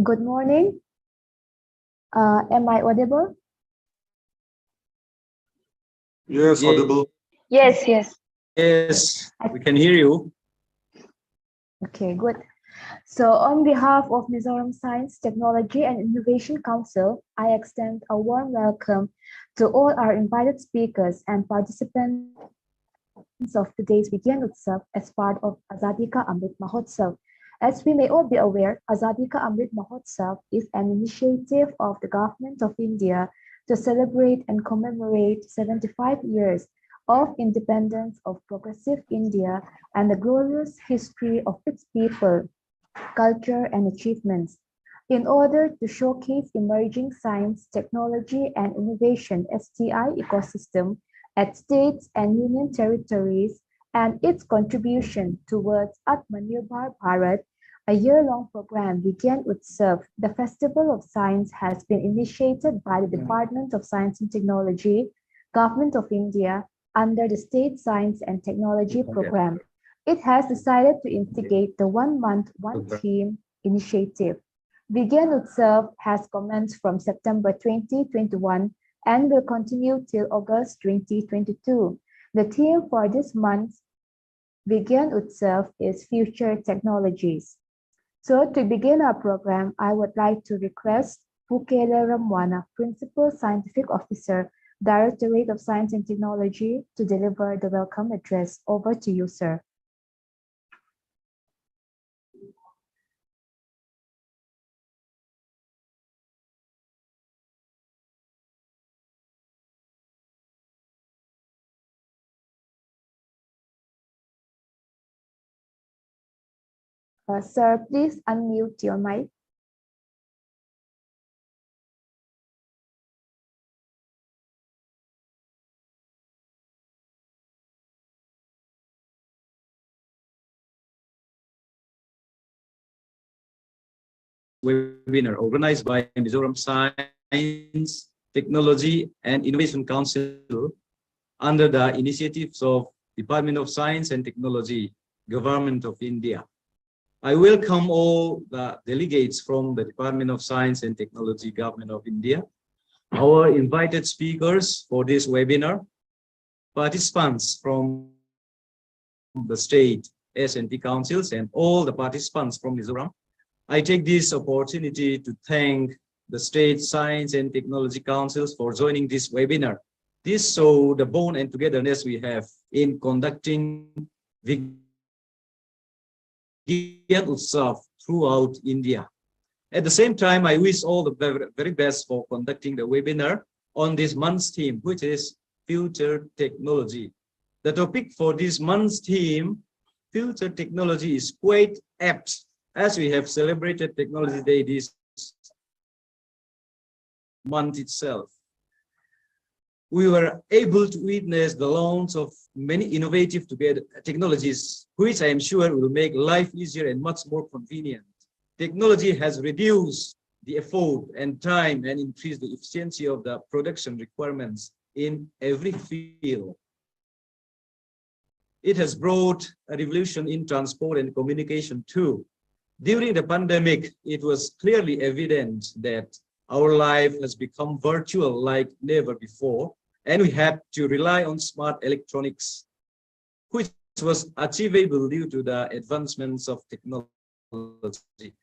Good morning. Am I audible? Yes, audible. Yes, yes. Yes, we can hear you. Okay, good. So on behalf of Mizoram Science, Technology and Innovation Council, I extend a warm welcome to all our invited speakers and participants of today's VIGYAN Utsav as part of Azadi Ka Amrit Mahotsav. As we may all be aware, Azadi Ka Amrit Mahotsav is an initiative of the Government of India to celebrate and commemorate 75 years of independence of progressive India and the glorious history of its people, culture, and achievements. In order to showcase emerging science, technology, and innovation STI ecosystem at states and union territories and its contribution towards Atma Nirbhar Bharat, a year-long program VIGYAN UTSAV, the Festival of Science, has been initiated by the Department of Science and Technology, Government of India, under the State Science and Technology Program. It has decided to instigate the one-month, one-theme initiative. VIGYAN UTSAV has commenced from September 2021 and will continue till August 2022. The theme for this month's VIGYAN UTSAV is Future Technologies. So to begin our program, I would like to request Pukele Ramwana, Principal Scientific Officer, Directorate of Science and Technology, to deliver the welcome address. Over to you, sir. Sir, please unmute your mic. Webinar organized by Mizoram Science, Technology and Innovation Council under the initiatives of Department of Science and Technology, Government of India. I welcome all the delegates from the Department of Science and Technology, Government of India, our invited speakers for this webinar, participants from the state S&T councils, and all the participants from Mizoram. I take this opportunity to thank the State Science and Technology Councils for joining this webinar. This shows the bond and togetherness we have in conducting VIGYAN UTSAV throughout India. At the same time, I wish all the very best for conducting the webinar on this month's theme, which is Future Technology. The topic for this month's theme, Future Technology, is quite apt as we have celebrated Technology Day this month itself. We were able to witness the launch of many innovative technologies, which I am sure will make life easier and much more convenient. Technology has reduced the effort and time and increased the efficiency of the production requirements in every field. It has brought a revolution in transport and communication too. During the pandemic, it was clearly evident that our life has become virtual like never before, and we had to rely on smart electronics, which was achievable due to the advancements of technology.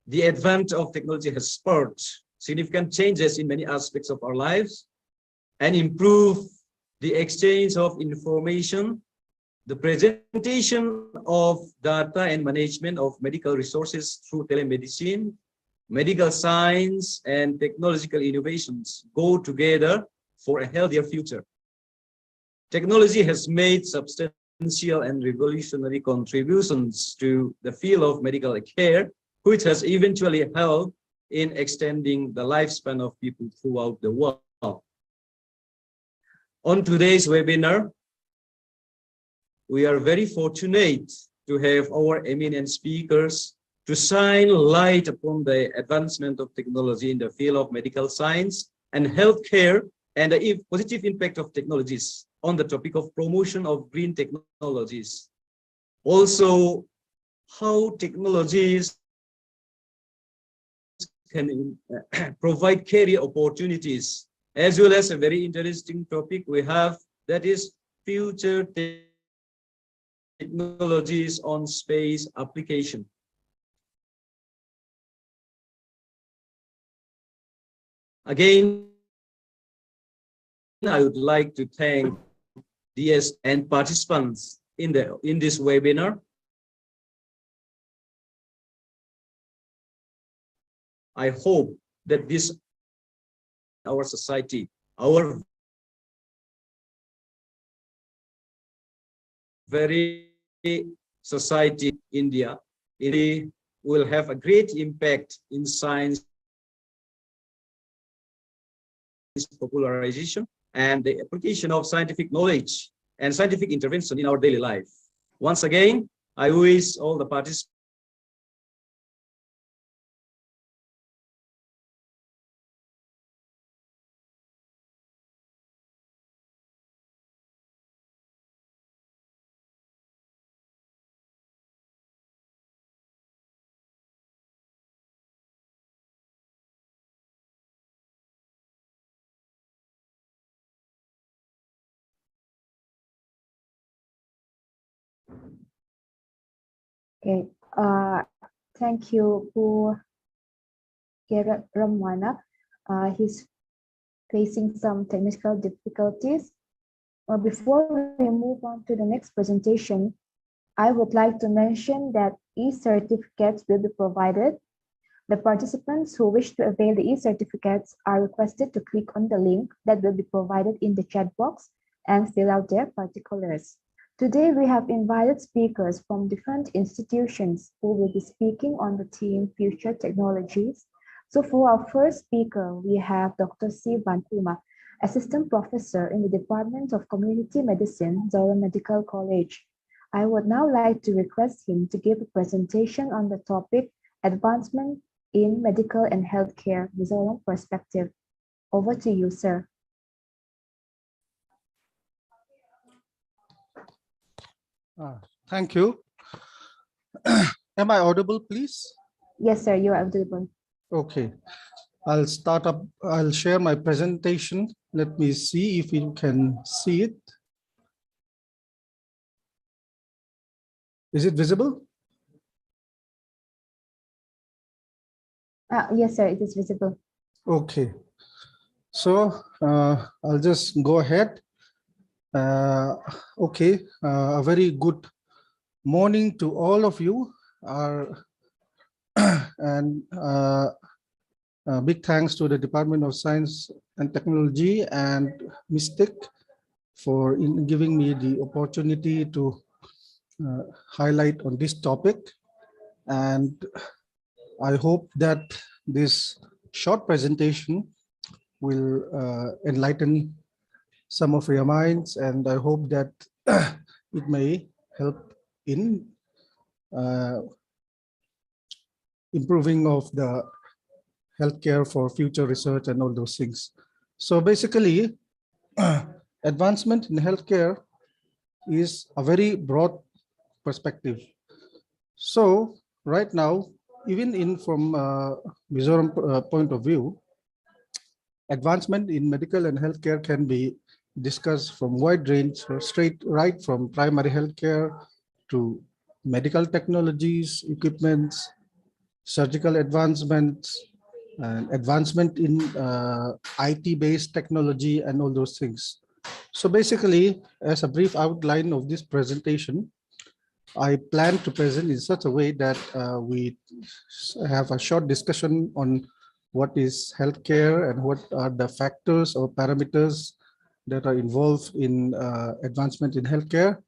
The advent of technology has spurred significant changes in many aspects of our lives and improved the exchange of information, the presentation of data and management of medical resources through telemedicine. Medical science and technological innovations go together for a healthier future. Technology has made substantial and revolutionary contributions to the field of medical care, which has eventually helped in extending the lifespan of people throughout the world. On today's webinar, we are very fortunate to have our eminent speakers to shine light upon the advancement of technology in the field of medical science and healthcare and the positive impact of technologies on the topic of promotion of green technologies. Also, how technologies can provide career opportunities, as well as a very interesting topic we have, that is future technologies on space application. Again, I would like to thank DS and participants in this webinar. I hope that this our society, our very society, India, will have a great impact in science popularization and the application of scientific knowledge and scientific intervention in our daily life. Once again, I wish all the participants Okay, thank you, Bu Ramwana. He's facing some technical difficulties. Before we move on to the next presentation, I would like to mention that e-certificates will be provided. The participants who wish to avail the e-certificates are requested to click on the link that will be provided in the chat box and fill out their particulars. Today, we have invited speakers from different institutions who will be speaking on the theme Future Technologies. So for our first speaker, we have Dr. C. Bantuma, Assistant Professor in the Department of Community Medicine, Mizoram Medical College. I would now like to request him to give a presentation on the topic Advancement in Medical and Healthcare, Mizoram Perspective. Over to you, sir. Thank you. Am I audible, please? Yes, sir, you are audible. Okay. I'll share my presentation. Let me see if you can see it. Is it visible? Yes, sir, it is visible. Okay. So I'll just go ahead. Okay, a very good morning to all of you. And big thanks to the Department of Science and Technology and MISTEC for giving me the opportunity to highlight on this topic. And I hope that this short presentation will enlighten some of your minds, and I hope that it may help in improving of the healthcare for future research and all those things. So basically, advancement in healthcare is a very broad perspective. So right now, even from Mizoram point of view, advancement in medical and healthcare can be discussed from wide range, right from primary healthcare to medical technologies, equipments, surgical advancements, and advancement in IT-based technology and all those things. So basically, as a brief outline of this presentation, I plan to present in such a way that we have a short discussion on what is healthcare and what are the factors or parameters that are involved in advancement in healthcare.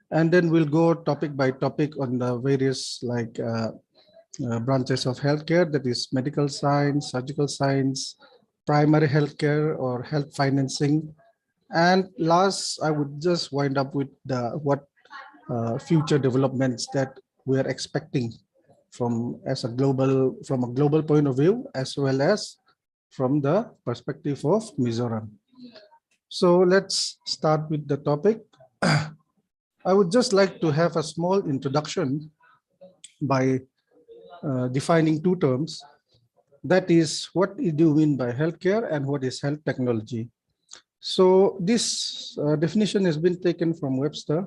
And then we'll go topic by topic on the various branches of healthcare, that is medical science, surgical science, primary healthcare or health financing. And last, I would just wind up with what future developments that we are expecting from a global point of view, as well as from the perspective of Mizoram. So let's start with the topic. I would just like to have a small introduction by defining two terms. That is, what do you mean by healthcare and what is health technology? So this definition has been taken from Webster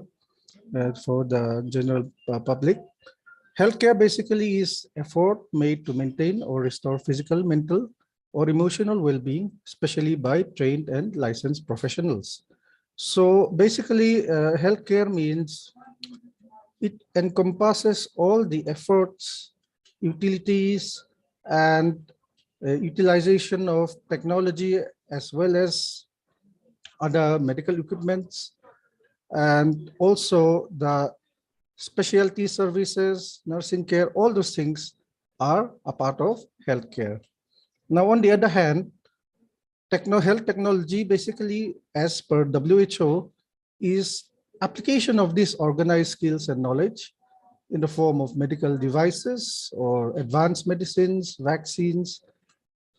for the general public. Healthcare basically is effort made to maintain or restore physical, mental, or emotional well-being, especially by trained and licensed professionals. So basically, healthcare means it encompasses all the efforts, utilities, and utilization of technology as well as other medical equipments, and also the specialty services, nursing care, all those things are a part of healthcare. Now, on the other hand, health technology basically, as per WHO, is application of these organized skills and knowledge in the form of medical devices or advanced medicines, vaccines,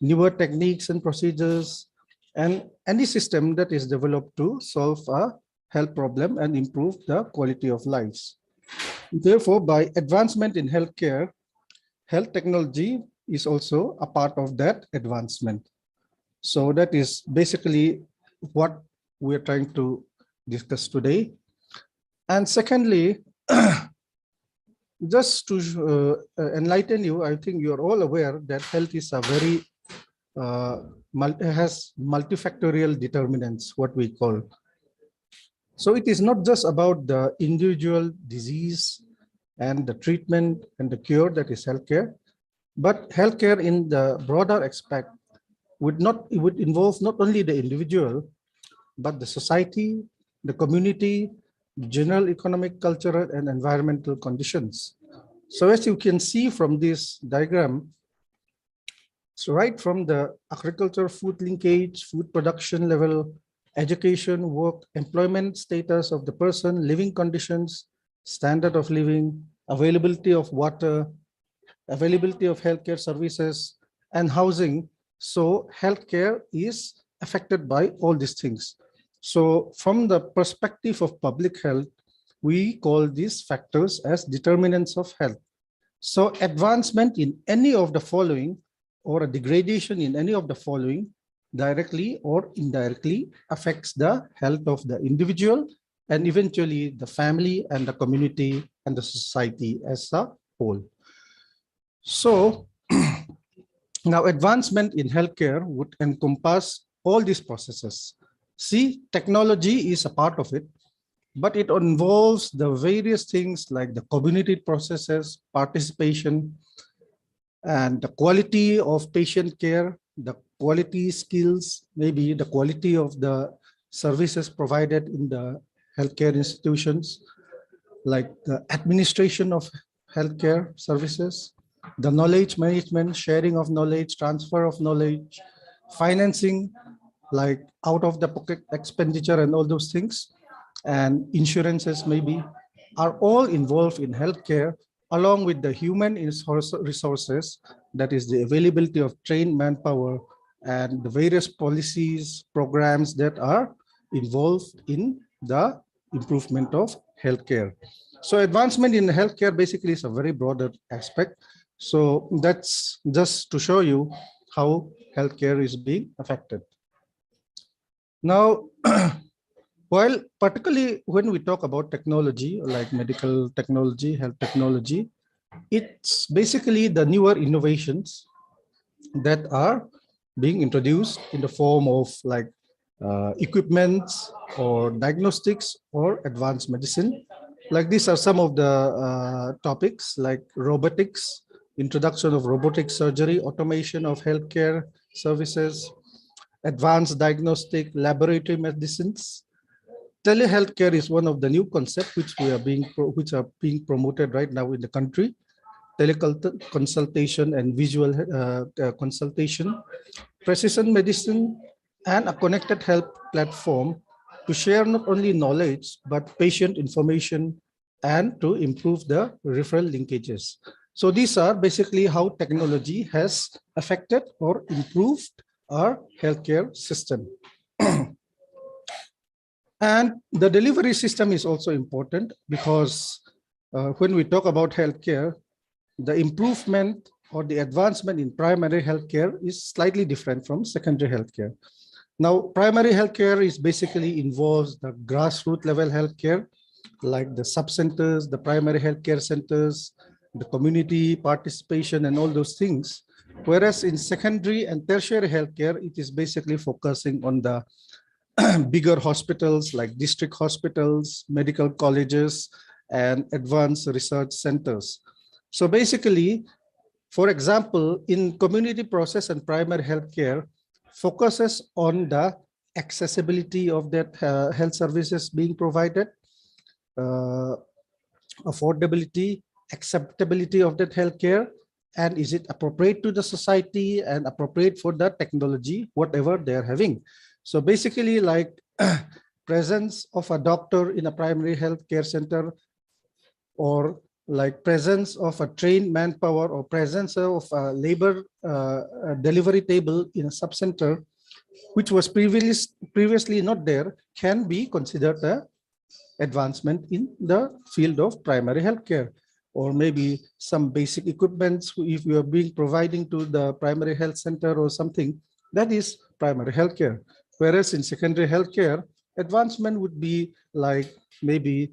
newer techniques and procedures, and any system that is developed to solve a health problem and improve the quality of lives. Therefore, by advancement in healthcare, health technology is also a part of that advancement. So that is basically what we're trying to discuss today. And secondly, just to enlighten you, I think you're all aware that health is a very has multifactorial determinants, what we call. So it is not just about the individual disease and the treatment and the cure that is healthcare, but healthcare in the broader aspect would involve not only the individual, but the society, the community, general economic, cultural, and environmental conditions. So as you can see from this diagram, so right from the agriculture, food linkage, food production level, education, work, employment status of the person, living conditions, standard of living, availability of water, availability of healthcare services, and housing. So healthcare is affected by all these things. So from the perspective of public health, we call these factors as determinants of health. So advancement in any of the following or a degradation in any of the following directly or indirectly affects the health of the individual and eventually the family and the community and the society as a whole. So now advancement in healthcare would encompass all these processes. See, technology is a part of it, but it involves the various things like the community processes, participation, and the quality of patient care, the quality skills, maybe the quality of the services provided in the healthcare institutions, like the administration of healthcare services, the knowledge management, sharing of knowledge, transfer of knowledge, financing, like out of the pocket expenditure and all those things, and insurances maybe, are all involved in healthcare, along with the human resources, that is the availability of trained manpower and the various policies, programs that are involved in the improvement of healthcare. So advancement in healthcare basically is a very broader aspect. So that's just to show you how healthcare is being affected. Now, while particularly when we talk about technology, like medical technology, health technology, it's basically the newer innovations that are being introduced in the form of like equipments or diagnostics or advanced medicine. Like these are some of the topics like robotics, introduction of robotic surgery, automation of healthcare services, advanced diagnostic laboratory medicines. Telehealthcare is one of the new concepts which are being promoted right now in the country. Teleconsultation and visual consultation, precision medicine, and a connected health platform to share not only knowledge but patient information and to improve the referral linkages. So these are basically how technology has affected or improved our healthcare system. And the delivery system is also important because when we talk about healthcare, the improvement or the advancement in primary healthcare is slightly different from secondary healthcare. Now, primary healthcare is basically involves the grassroots level healthcare, like the sub-centers, the primary healthcare centers, the community participation and all those things. Whereas in secondary and tertiary healthcare, it is basically focusing on the bigger hospitals like district hospitals, medical colleges, and advanced research centers. So basically, for example, in community process and primary healthcare, focuses on the accessibility of that health services being provided, affordability, acceptability of that healthcare, and is it appropriate to the society and appropriate for the technology, whatever they're having. So basically, like presence of a doctor in a primary healthcare center, or like presence of a trained manpower, or presence of a labor delivery table in a sub-center, which was previously not there, can be considered a advancement in the field of primary healthcare. Or maybe some basic equipments, if you are being providing to the primary health center or something, that is primary healthcare. Whereas in secondary healthcare, advancement would be like maybe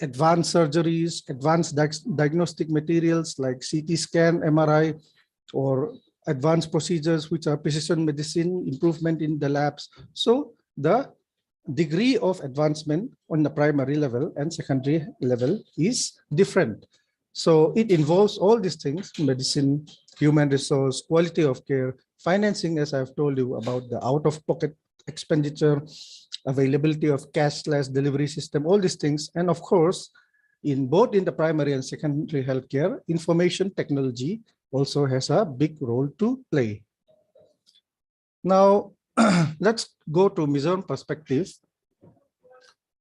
advanced surgeries, advanced diagnostic materials like CT scan, MRI, or advanced procedures which are precision medicine, improvement in the labs. So the degree of advancement on the primary level and secondary level is different. So it involves all these things: medicine, human resource, quality of care, financing, as I've told you about the out-of-pocket expenditure, availability of cashless delivery system, all these things. And of course, in both in the primary and secondary healthcare, information technology also has a big role to play. Now, let's go to Mizoram perspective.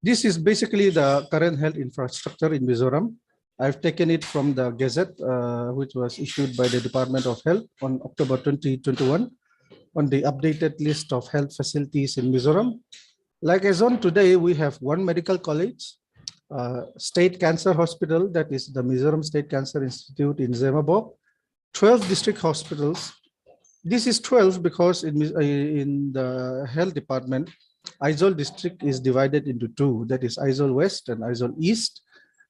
This is basically the current health infrastructure in Mizoram. I've taken it from the Gazette, which was issued by the Department of Health on October 2021, on the updated list of health facilities in Mizoram. Like as on today, we have one medical college, state cancer hospital, that is the Mizoram State Cancer Institute in Zemabok, 12 district hospitals. This is 12 because in the health department, Aizawl district is divided into two, that is Aizawl West and Aizawl East.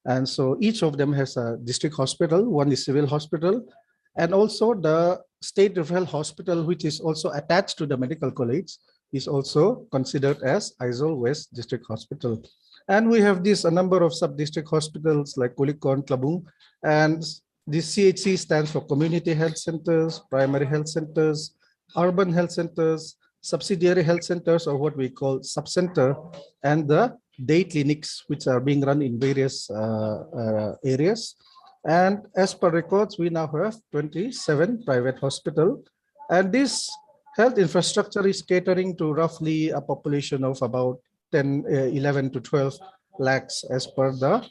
And so each of them has a district hospital, one is civil hospital, and also the state referral hospital, which is also attached to the medical college, is also considered as Aizawl West District Hospital. And we have a number of sub-district hospitals like Kulikon, Klabung, and this CHC stands for Community Health Centers, Primary Health Centers, Urban Health Centers, Subsidiary Health Centers, or what we call sub-center, and the day clinics, which are being run in various areas. And as per records, we now have 27 private hospitals. And this health infrastructure is catering to roughly a population of about 11 to 12 lakhs as per the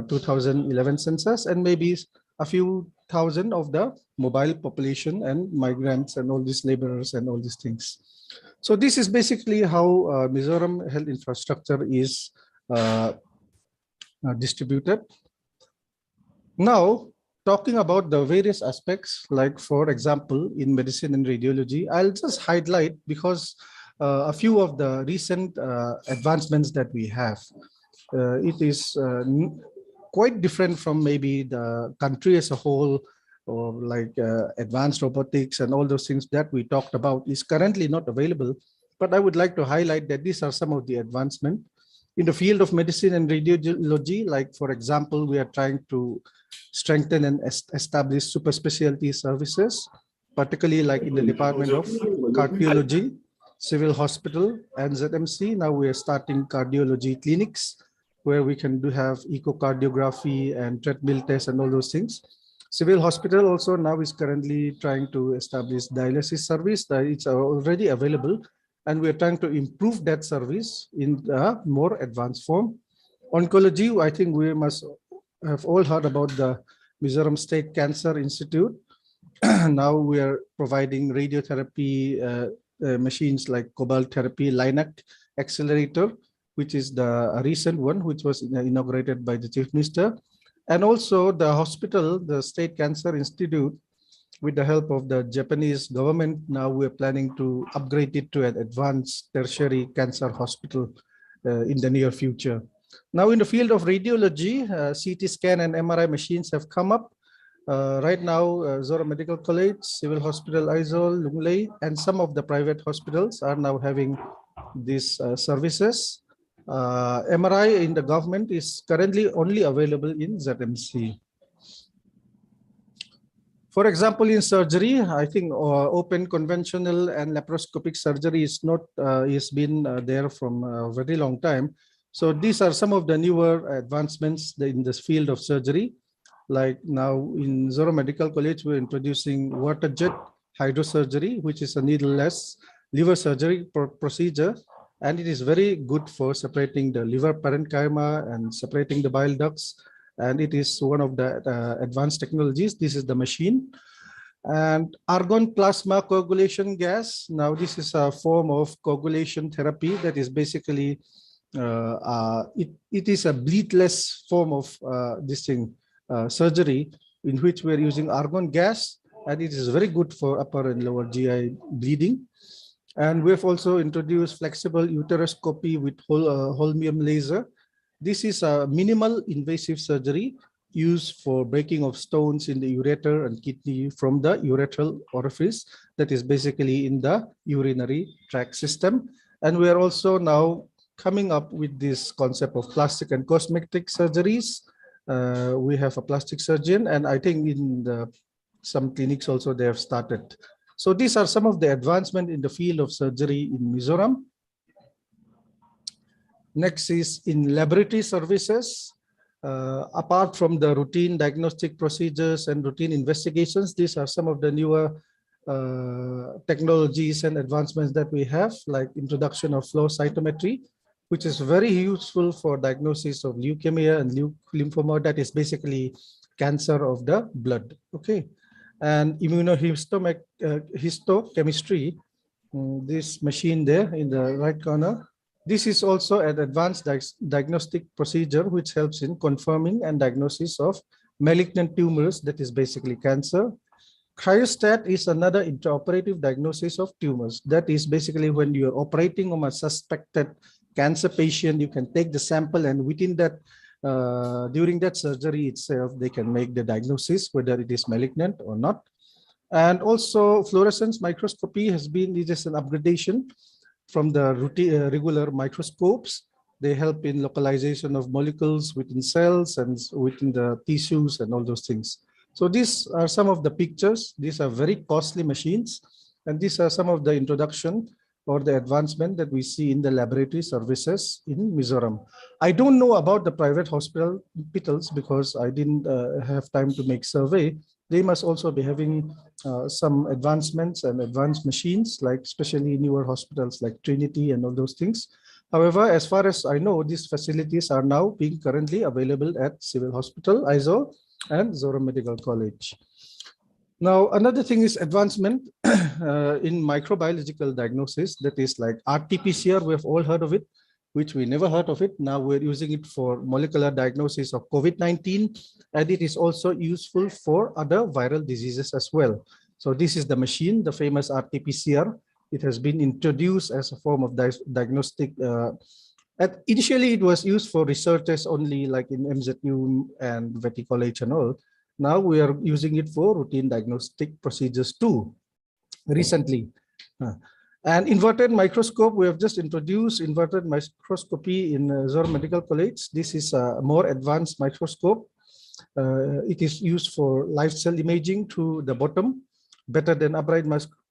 2011 census, and maybe a few thousand of the mobile population and migrants and all these laborers and all these things. So this is basically how Mizoram health infrastructure is distributed. Now, talking about the various aspects, like for example, in medicine and radiology, I'll just highlight because a few of the recent advancements that we have. It is quite different from maybe the country as a whole, or like advanced robotics and all those things that we talked about is currently not available. But I would like to highlight that these are some of the advancements. In the field of medicine and radiology, like for example, we are trying to strengthen and establish super specialty services, particularly like in the Department of Cardiology, Civil Hospital, and ZMC. Now we are starting cardiology clinics where we can have echocardiography and treadmill tests and all those things. Civil Hospital also now is currently trying to establish dialysis service that it's already available, and we are trying to improve that service in a more advanced form. Oncology, I think we must have all heard about the Mizoram State Cancer Institute. Now we are providing radiotherapy machines like cobalt therapy, LINAC accelerator, which is the recent one, which was inaugurated by the Chief Minister. And also the hospital, the State Cancer Institute, with the help of the Japanese government, now we're planning to upgrade it to an advanced tertiary cancer hospital in the near future. Now in the field of radiology, CT scan and MRI machines have come up. Right now, Mizoram Medical College, Civil Hospital Aizawl, Lunglei, and some of the private hospitals are now having these services. MRI in the government is currently only available in ZMC. For example, in surgery, I think open conventional and laparoscopic surgery is not is been there from a very long time. So these are some of the newer advancements in this field of surgery. Like now in Mizoram Medical College, we're introducing water jet hydrosurgery, which is a needleless liver surgery procedure. And it is very good for separating the liver parenchyma and separating the bile ducts. And it is one of the advanced technologies. This is the machine. And argon plasma coagulation gas. Now this is a form of coagulation therapy that is basically, it is a bleedless form of this thing. Surgery in which we're using argon gas, and it is very good for upper and lower GI bleeding. And we've also introduced flexible uteroscopy with holmium laser. This is a minimal invasive surgery used for breaking of stones in the ureter and kidney from the urethral orifice that is basically in the urinary tract system. And we are also now coming up with this concept of plastic and cosmetic surgeries. We have a plastic surgeon, and I think in some clinics also they have started. So these are some of the advancements in the field of surgery in Mizoram. Next is in laboratory services. Apart from the routine diagnostic procedures and routine investigations, these are some of the newer technologies and advancements that we have, like introduction of flow cytometry, which is very useful for diagnosis of leukemia and lymphoma, that is basically cancer of the blood. Okay, and immunohistochemistry, this machine there in the right corner, this is also an advanced diagnostic procedure which helps in confirming and diagnosis of malignant tumors, that is basically cancer. Cryostat is another intraoperative diagnosis of tumors. That is basically when you're operating on a suspected cancer patient, you can take the sample, and within that, during that surgery itself, they can make the diagnosis whether it is malignant or not. And also fluorescence microscopy has been, it is an upgradation from the routine, regular microscopes. They help in localization of molecules within cells and within the tissues and all those things. So these are some of the pictures. These are very costly machines, and these are some of the introduction or the advancement that we see in the laboratory services in Mizoram. I don't know about the private hospitals because I didn't have time to make survey. They must also be having some advancements and advanced machines, like especially newer hospitals like Trinity and all those things. However, as far as I know, these facilities are now being currently available at Civil Hospital, Aizawl, and Mizoram Medical College. Now, another thing is advancement in microbiological diagnosis, that is like RT-PCR. We have all heard of it, which we never heard of it. Now we're using it for molecular diagnosis of COVID-19, and it is also useful for other viral diseases as well. So this is the machine, the famous RT-PCR. It has been introduced as a form of diagnostic. Initially, it was used for researchers only, like in MZU and Vetty College and all. Now we are using it for routine diagnostic procedures too, recently. And inverted microscope, we have just introduced inverted microscopy in Mizoram Medical College. This is a more advanced microscope. It is used for live cell imaging to the bottom, better than upright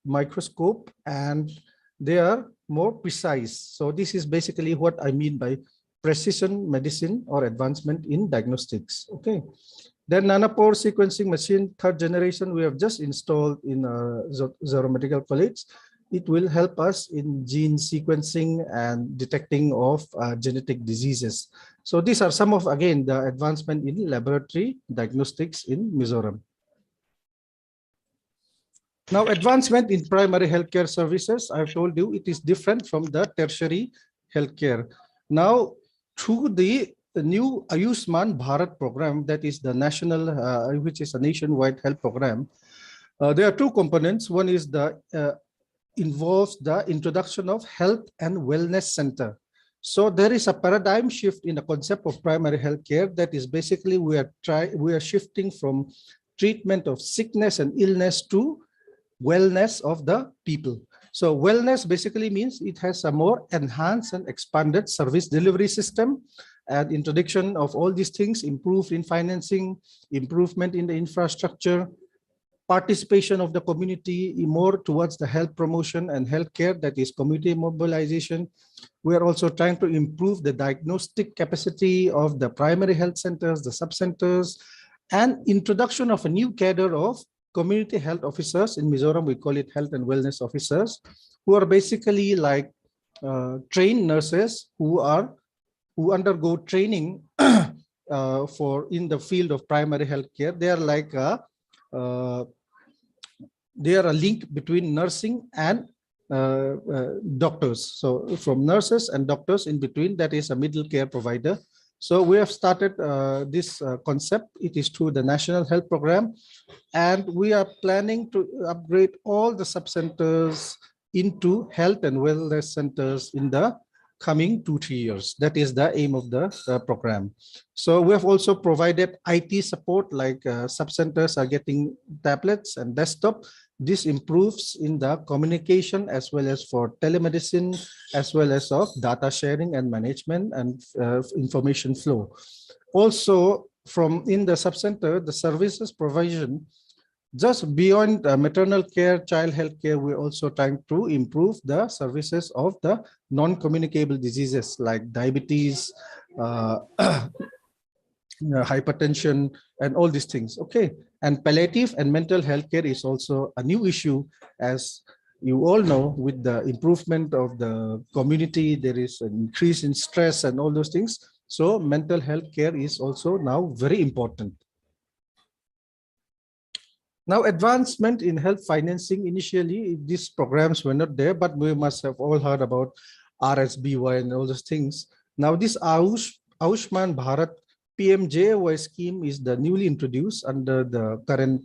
microscope, and they are more precise. So this is basically what I mean by precision medicine or advancement in diagnostics. Okay. Then nanopore sequencing machine, third generation, we have just installed in Mizoram Medical College. It will help us in gene sequencing and detecting of genetic diseases. So these are some of, again, the advancement in laboratory diagnostics in Mizoram. Now, advancement in primary healthcare services, I've told you it is different from the tertiary healthcare. Now, through the new Ayushman Bharat program, that is the national, which is a nationwide health program, There are two components. One is involves the introduction of health and wellness center. So there is a paradigm shift in the concept of primary health care. That is basically we are shifting from treatment of sickness and illness to wellness of the people. So wellness basically means it has a more enhanced and expanded service delivery system, and introduction of all these things, improved in financing, improvement in the infrastructure, participation of the community more towards the health promotion and healthcare, that is community mobilization. We are also trying to improve the diagnostic capacity of the primary health centers, the sub-centers, and introduction of a new cadre of community health officers. In Mizoram, we call it health and wellness officers, who are basically like trained nurses who undergo training for in the field of primary health care. They are like they are a link between nursing and doctors. So from nurses and doctors in between, that is a middle care provider. So we have started this concept. It is through the National Health Program, and we are planning to upgrade all the sub-centers into health and wellness centers in the coming 2-3 years. That is the aim of the program. So we have also provided IT support, like sub-centers are getting tablets and desktop. This improves in the communication as well as for telemedicine, as well as of data sharing and management and information flow. Also, from in the sub-center, the services provision, just beyond maternal care, child health care, we're also trying to improve the services of the non-communicable diseases like diabetes, hypertension, and all these things. Okay, and palliative and mental health care is also a new issue. As you all know, with the improvement of the community, there is an increase in stress and all those things. So mental health care is also now very important. Now, advancement in health financing. Initially, these programs were not there, but we must have all heard about RSBY and all those things. Now, this Ayushman Bharat PMJY scheme is the newly introduced under the current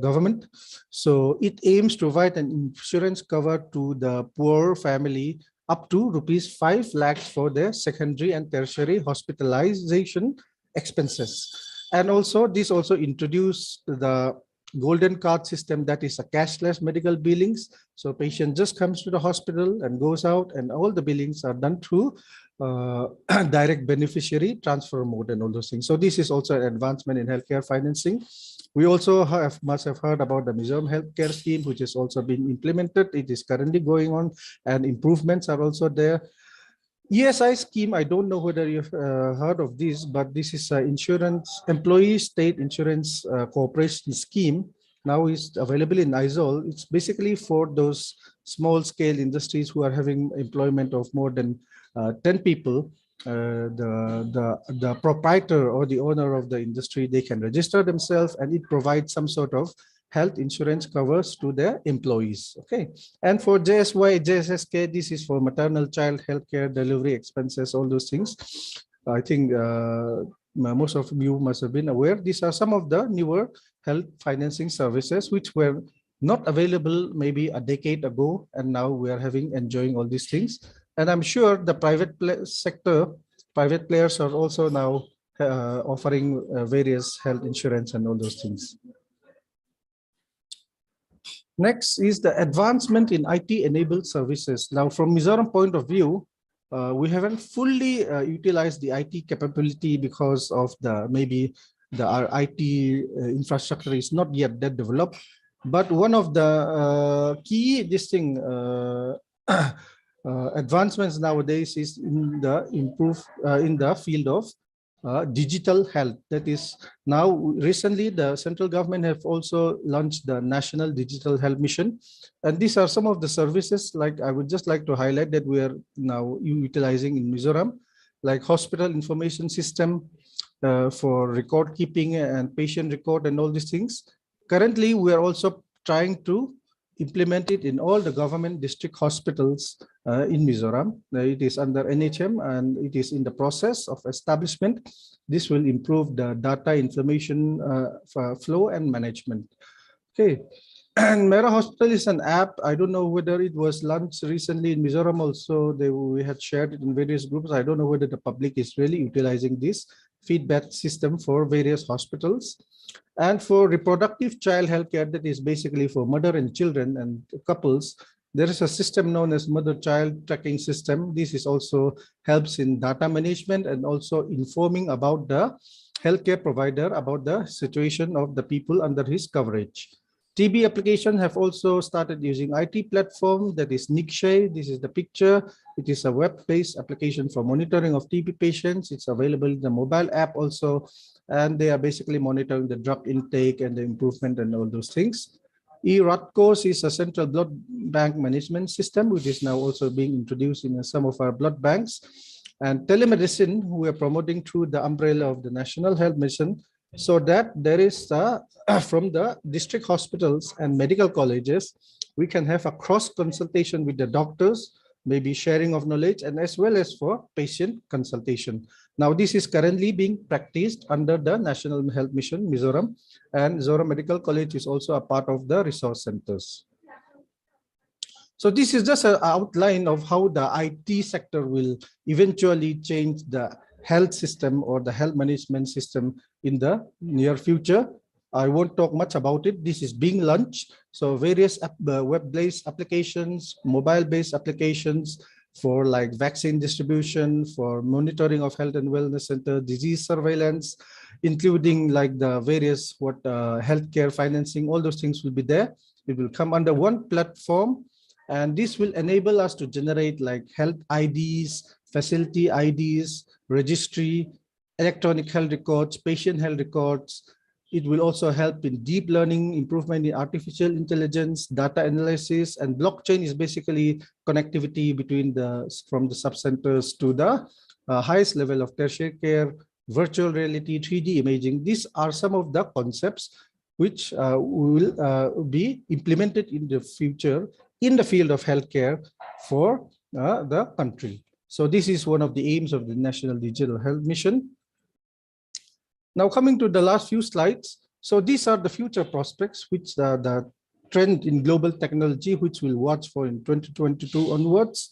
government. So it aims to provide an insurance cover to the poor family up to ₹5 lakhs for their secondary and tertiary hospitalization expenses. And also, this also introduced the golden card system, that is a cashless medical billings. So patient just comes to the hospital and goes out, and all the billings are done through direct beneficiary transfer mode and all those things. So this is also an advancement in healthcare financing. We also must have heard about the Mizoram healthcare scheme, which is also being implemented. It is currently going on, and improvements are also there. ESI scheme, I don't know whether you've heard of this, but this is an employee state insurance cooperation scheme. Now is available in Aizol. It's basically for those small scale industries who are having employment of more than 10 people. The proprietor or the owner of the industry, they can register themselves, and it provides some sort of health insurance covers to their employees. Okay, and for JSY, JSSK, this is for maternal child healthcare, delivery expenses, all those things. I think most of you must have been aware. These are some of the newer health financing services which were not available maybe a decade ago, and now we are enjoying all these things. And I'm sure the private sector, private players are also now offering various health insurance and all those things. Next is the advancement in IT-enabled services. Now, from Mizoram point of view, we haven't fully utilized the IT capability because of our IT infrastructure is not yet that developed. But one of the key advancements nowadays is in the field of digital health. That is, now recently the central government have also launched the National Digital Health Mission, and these are some of the services, like I would just like to highlight that we are now utilizing in Mizoram, like hospital information system for record keeping and patient record and all these things. Currently, we are also trying to implement it in all the government district hospitals in Mizoram. It is under NHM and it is in the process of establishment. This will improve the data information flow and management. Okay. And Mera Hospital is an app. I don't know whether it was launched recently in Mizoram also. We had shared it in various groups. I don't know whether the public is really utilizing this feedback system for various hospitals. And for reproductive child healthcare, that is basically for mother and children and couples, there is a system known as mother-child tracking system. This is also helps in data management and also informing about the healthcare provider about the situation of the people under his coverage. TB application have also started using IT platform, that is Nikshay. This is the picture. It is a web-based application for monitoring of TB patients. It's available in the mobile app also, and they are basically monitoring the drug intake and the improvement and all those things. eRADCOS is a central blood bank management system, which is now also being introduced in some of our blood banks. And telemedicine, we are promoting through the umbrella of the National Health Mission, so that there is from the district hospitals and medical colleges, we can have a cross consultation with the doctors, maybe sharing of knowledge, and as well as for patient consultation. Now, this is currently being practiced under the National Health Mission, Mizoram, and Mizoram Medical College is also a part of the resource centers. So this is just an outline of how the IT sector will eventually change the health system or the health management system in the near future. I won't talk much about it. This is being launched. So various web-based applications, mobile-based applications for like vaccine distribution, for monitoring of health and wellness center, disease surveillance, including like the various healthcare financing, all those things will be there. It will come under one platform. And this will enable us to generate like health IDs, facility IDs, registry, electronic health records, patient health records. It will also help in deep learning, improvement in artificial intelligence, data analysis, and blockchain is basically connectivity between from the subcenters to the highest level of tertiary care, virtual reality, 3D imaging. These are some of the concepts which will be implemented in the future in the field of healthcare for the country. So this is one of the aims of the National Digital Health Mission. Now coming to the last few slides. So these are the future prospects, which the trend in global technology, which we'll watch for in 2022 onwards,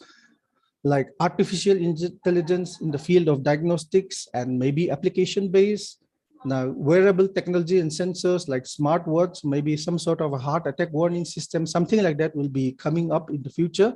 like artificial intelligence in the field of diagnostics and maybe application-based. Now, wearable technology and sensors like smartwatch, maybe some sort of a heart attack warning system, something like that will be coming up in the future.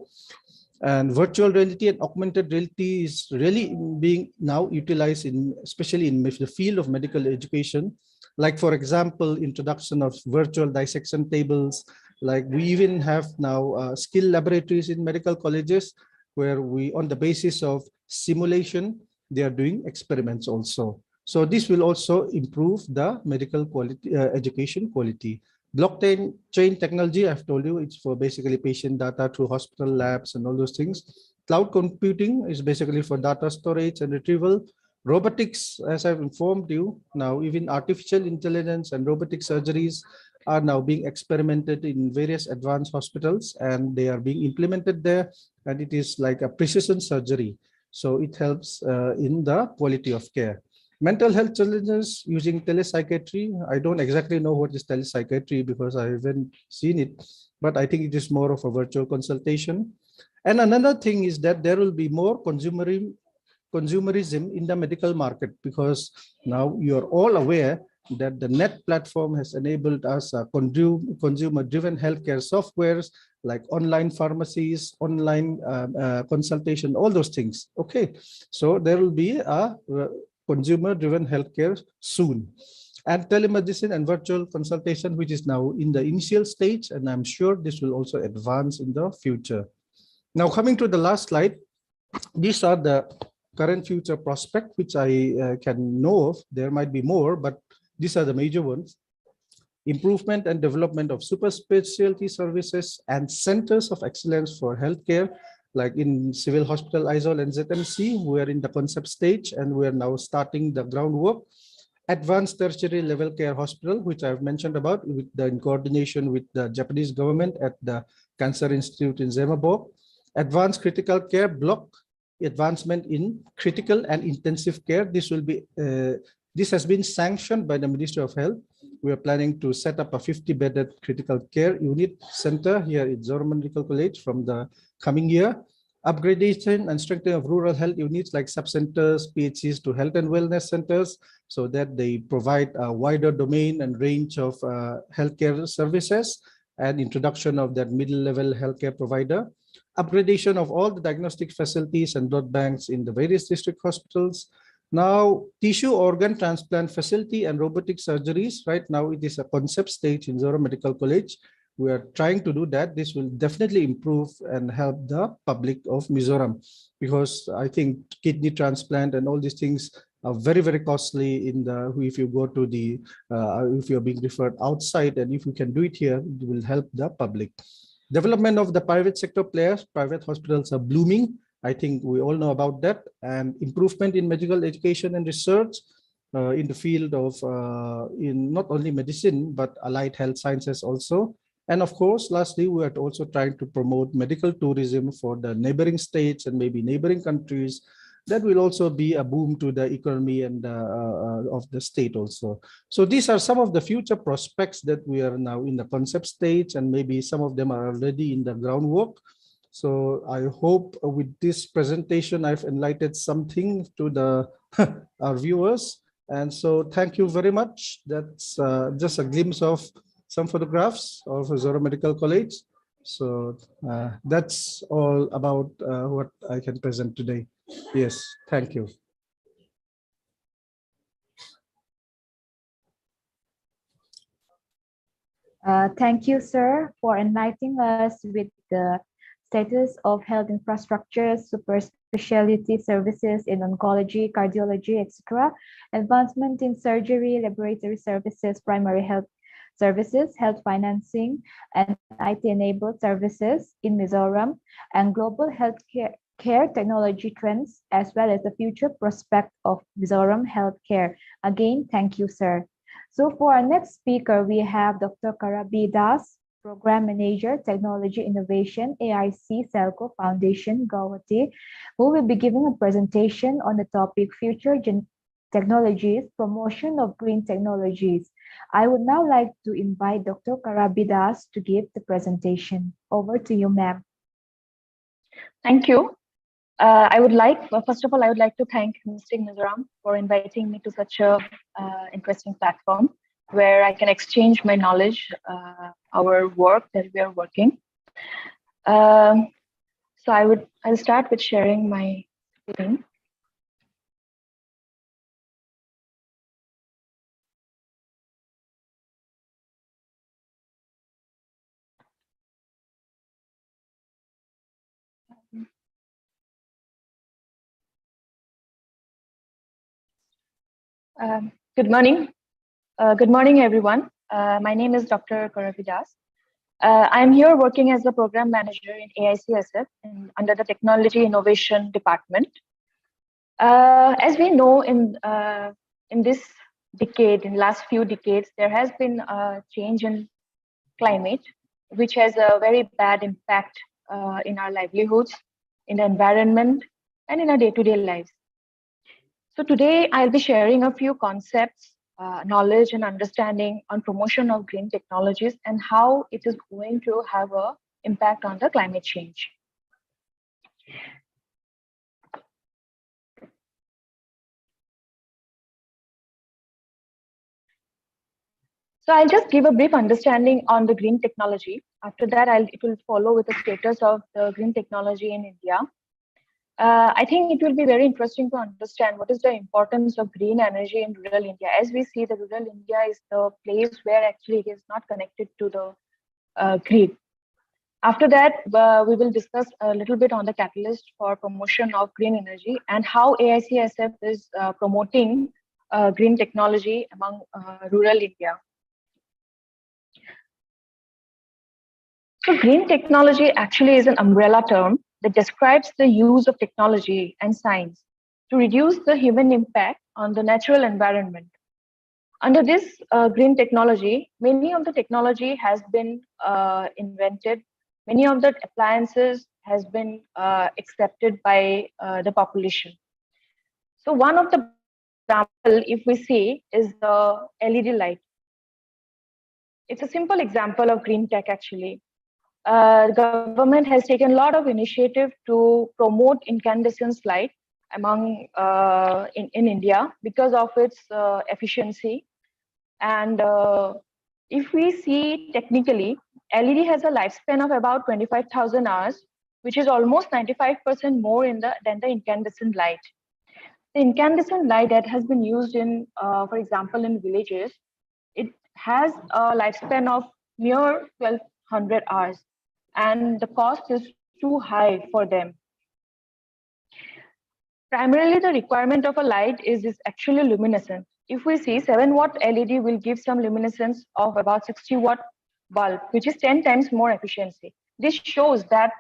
And virtual reality and augmented reality is really being now utilized especially in the field of medical education. Like, for example, introduction of virtual dissection tables. Like we even have now skill laboratories in medical colleges where on the basis of simulation, they are doing experiments also. So this will also improve the medical quality, education quality. Blockchain technology, I've told you, it's for basically patient data through hospital labs and all those things. Cloud computing is basically for data storage and retrieval. Robotics, as I've informed you, now even artificial intelligence and robotic surgeries are now being experimented in various advanced hospitals, and they are being implemented there, and it is like a precision surgery. So it helps in the quality of care. Mental health challenges using telepsychiatry. I don't exactly know what is telepsychiatry because I haven't seen it, but I think it is more of a virtual consultation. And another thing is that there will be more consumerism in the medical market, because now you're all aware that the net platform has enabled us consumer-driven healthcare softwares like online pharmacies, online consultation, all those things. Okay, so there will be a consumer-driven healthcare soon. And telemedicine and virtual consultation, which is now in the initial stage, and I'm sure this will also advance in the future. Now, coming to the last slide, these are the current future prospect, which I can know of. There might be more, but these are the major ones. Improvement and development of super specialty services and centers of excellence for healthcare, like in Civil Hospital Aizawl and ZMC, we are in the concept stage and we are now starting the groundwork. Advanced tertiary level care hospital, which I've mentioned about, in coordination with the Japanese government at the Cancer Institute in Zemabog. Advanced critical care block, advancement in critical and intensive care. This will be this has been sanctioned by the Ministry of Health, we are planning to set up a 50-bedded critical care unit center here at Mizoram Medical College from the coming year. Upgradation and strengthening of rural health units like sub-centers, PHCs to health and wellness centers, so that they provide a wider domain and range of healthcare services, and introduction of that middle-level healthcare provider. Upgradation of all the diagnostic facilities and blood banks in the various district hospitals. Now, tissue organ transplant facility and robotic surgeries. Right now, it is a concept stage in Mizoram Medical College. We are trying to do that. This will definitely improve and help the public of Mizoram, because I think kidney transplant and all these things are very, very costly in the, if you go to the, if you're being referred outside, and if you can do it here, it will help the public. Development of the private sector players, private hospitals are blooming. I think we all know about that. And improvement in medical education and research in the field of, in not only medicine, but allied health sciences also. And of course, lastly, we are also trying to promote medical tourism for the neighboring states and maybe neighboring countries. That will also be a boom to the economy and of the state also. So these are some of the future prospects that we are now in the concept stage, and maybe some of them are already in the groundwork. So I hope with this presentation, I've enlightened something to the our viewers. And so thank you very much. That's just a glimpse of some photographs of Mizoram Medical College. So that's all about what I can present today. Yes, thank you. Thank you, sir, for enlightening us with the status of health infrastructures, super specialty services in oncology, cardiology, etc., advancement in surgery, laboratory services, primary health services, health financing, and IT-enabled services in Mizoram, and global healthcare technology trends, as well as the future prospect of Mizoram healthcare. Again, thank you, sir. So for our next speaker, we have Dr. Karabi Das, Program Manager, Technology Innovation, AIC Selco Foundation, Guwahati, who will be giving a presentation on the topic Future Technologies, Promotion of Green Technologies. I would now like to invite Dr. Karabi Das to give the presentation. Over to you, ma'am. Thank you. I would like, first of all, I would like to thank Mr. Mizoram for inviting me to such a interesting platform where I can exchange my knowledge, our work that we are working. So I'll start with sharing my screen. Good morning. Good morning, everyone. My name is Dr. Karabi Das. I'm here working as a program manager in AICSF under the Technology Innovation Department. As we know, in this decade, in last few decades, there has been a change in climate, which has a very bad impact in our livelihoods, in the environment, and in our day-to-day lives. So today I'll be sharing a few concepts, knowledge and understanding on promotion of green technologies and how it is going to have an impact on the climate change. So I'll just give a brief understanding on the green technology. After that, it will follow with the status of the green technology in India. I think it will be very interesting to understand what is the importance of green energy in rural India. As we see, the rural India is the place where actually it is not connected to the grid. After that, we will discuss a little bit on the catalyst for promotion of green energy and how AICSF is promoting green technology among rural India. So green technology actually is an umbrella term that describes the use of technology and science to reduce the human impact on the natural environment. Under this green technology, many of the technology has been invented, many of the appliances has been accepted by the population. So one of the examples, if we see, is the LED light. It's a simple example of green tech actually. The government has taken a lot of initiative to promote incandescent light among in India because of its efficiency. And if we see technically, LED has a lifespan of about 25,000 hours, which is almost 95% more than the incandescent light. The incandescent light that has been used in, for example, in villages, it has a lifespan of mere 1,200 hours, and the cost is too high for them. Primarily, the requirement of a light is actually luminescent. If we see 7-watt LED will give some luminescence of about 60-watt bulb, which is 10 times more efficiency. This shows that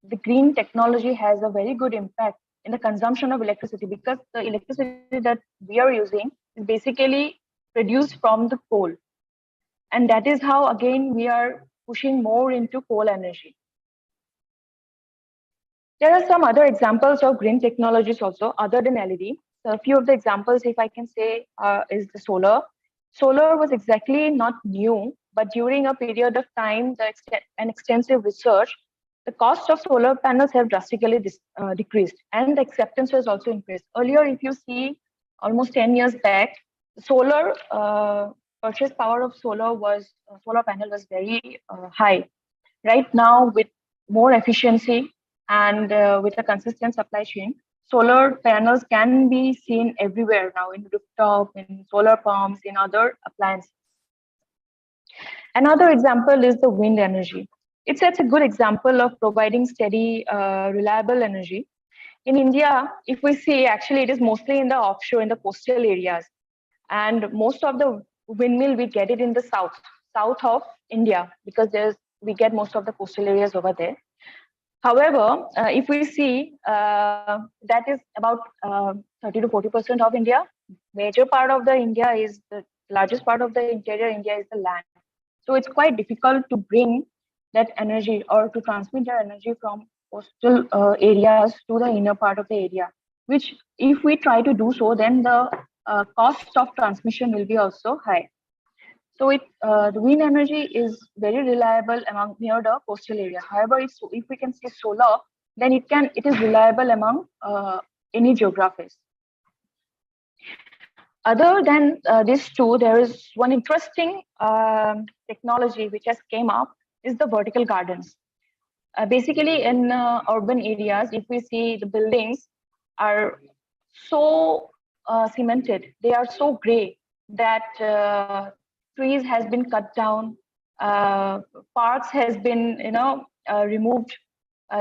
the green technology has a very good impact in the consumption of electricity, because the electricity that we are using is basically produced from the coal. And that is how, again, we are pushing more into coal energy. There are some other examples of green technologies also, other than LED. So a few of the examples, if I can say, is the solar. Solar was exactly not new, but during a period of time and extensive research, the cost of solar panels have drastically decreased, and the acceptance has also increased. Earlier, if you see, almost 10 years back, solar purchase power of solar panel was very high. Right now, with more efficiency and with a consistent supply chain, solar panels can be seen everywhere now, in rooftop, in solar pumps, in other appliances. Another example is the wind energy. It's a good example of providing steady, reliable energy. In India, if we see, actually, it is mostly in the offshore, in the coastal areas. And most of the windmill, we get it in the south of India, because we get most of the coastal areas over there. However, if we see, that is about 30 to 40% of India. Major part of the India is the largest part of the interior India is the land. So it's quite difficult to bring that energy or to transmit that energy from coastal areas to the inner part of the area, which if we try to do so, then the cost of transmission will be also high. So the wind energy is very reliable among near the coastal area. However, if we can say solar, then it is reliable among any geographies. Other than these two, there is one interesting technology which has came up, is the vertical gardens. Basically, in urban areas, if we see, the buildings are so cemented, they are so gray that trees has been cut down, parks has been removed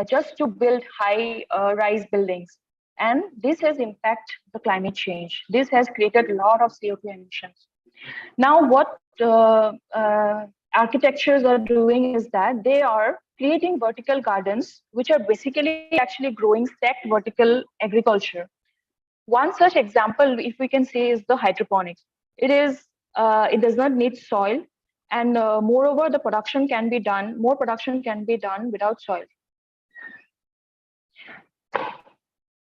just to build high rise buildings. And this has impacted the climate change. This has created a lot of CO2 emissions. Now, what architectures are doing is that they are creating vertical gardens, which are basically actually growing stacked vertical agriculture. One such example, if we can say, is the hydroponics. It does not need soil, and moreover, more production can be done without soil.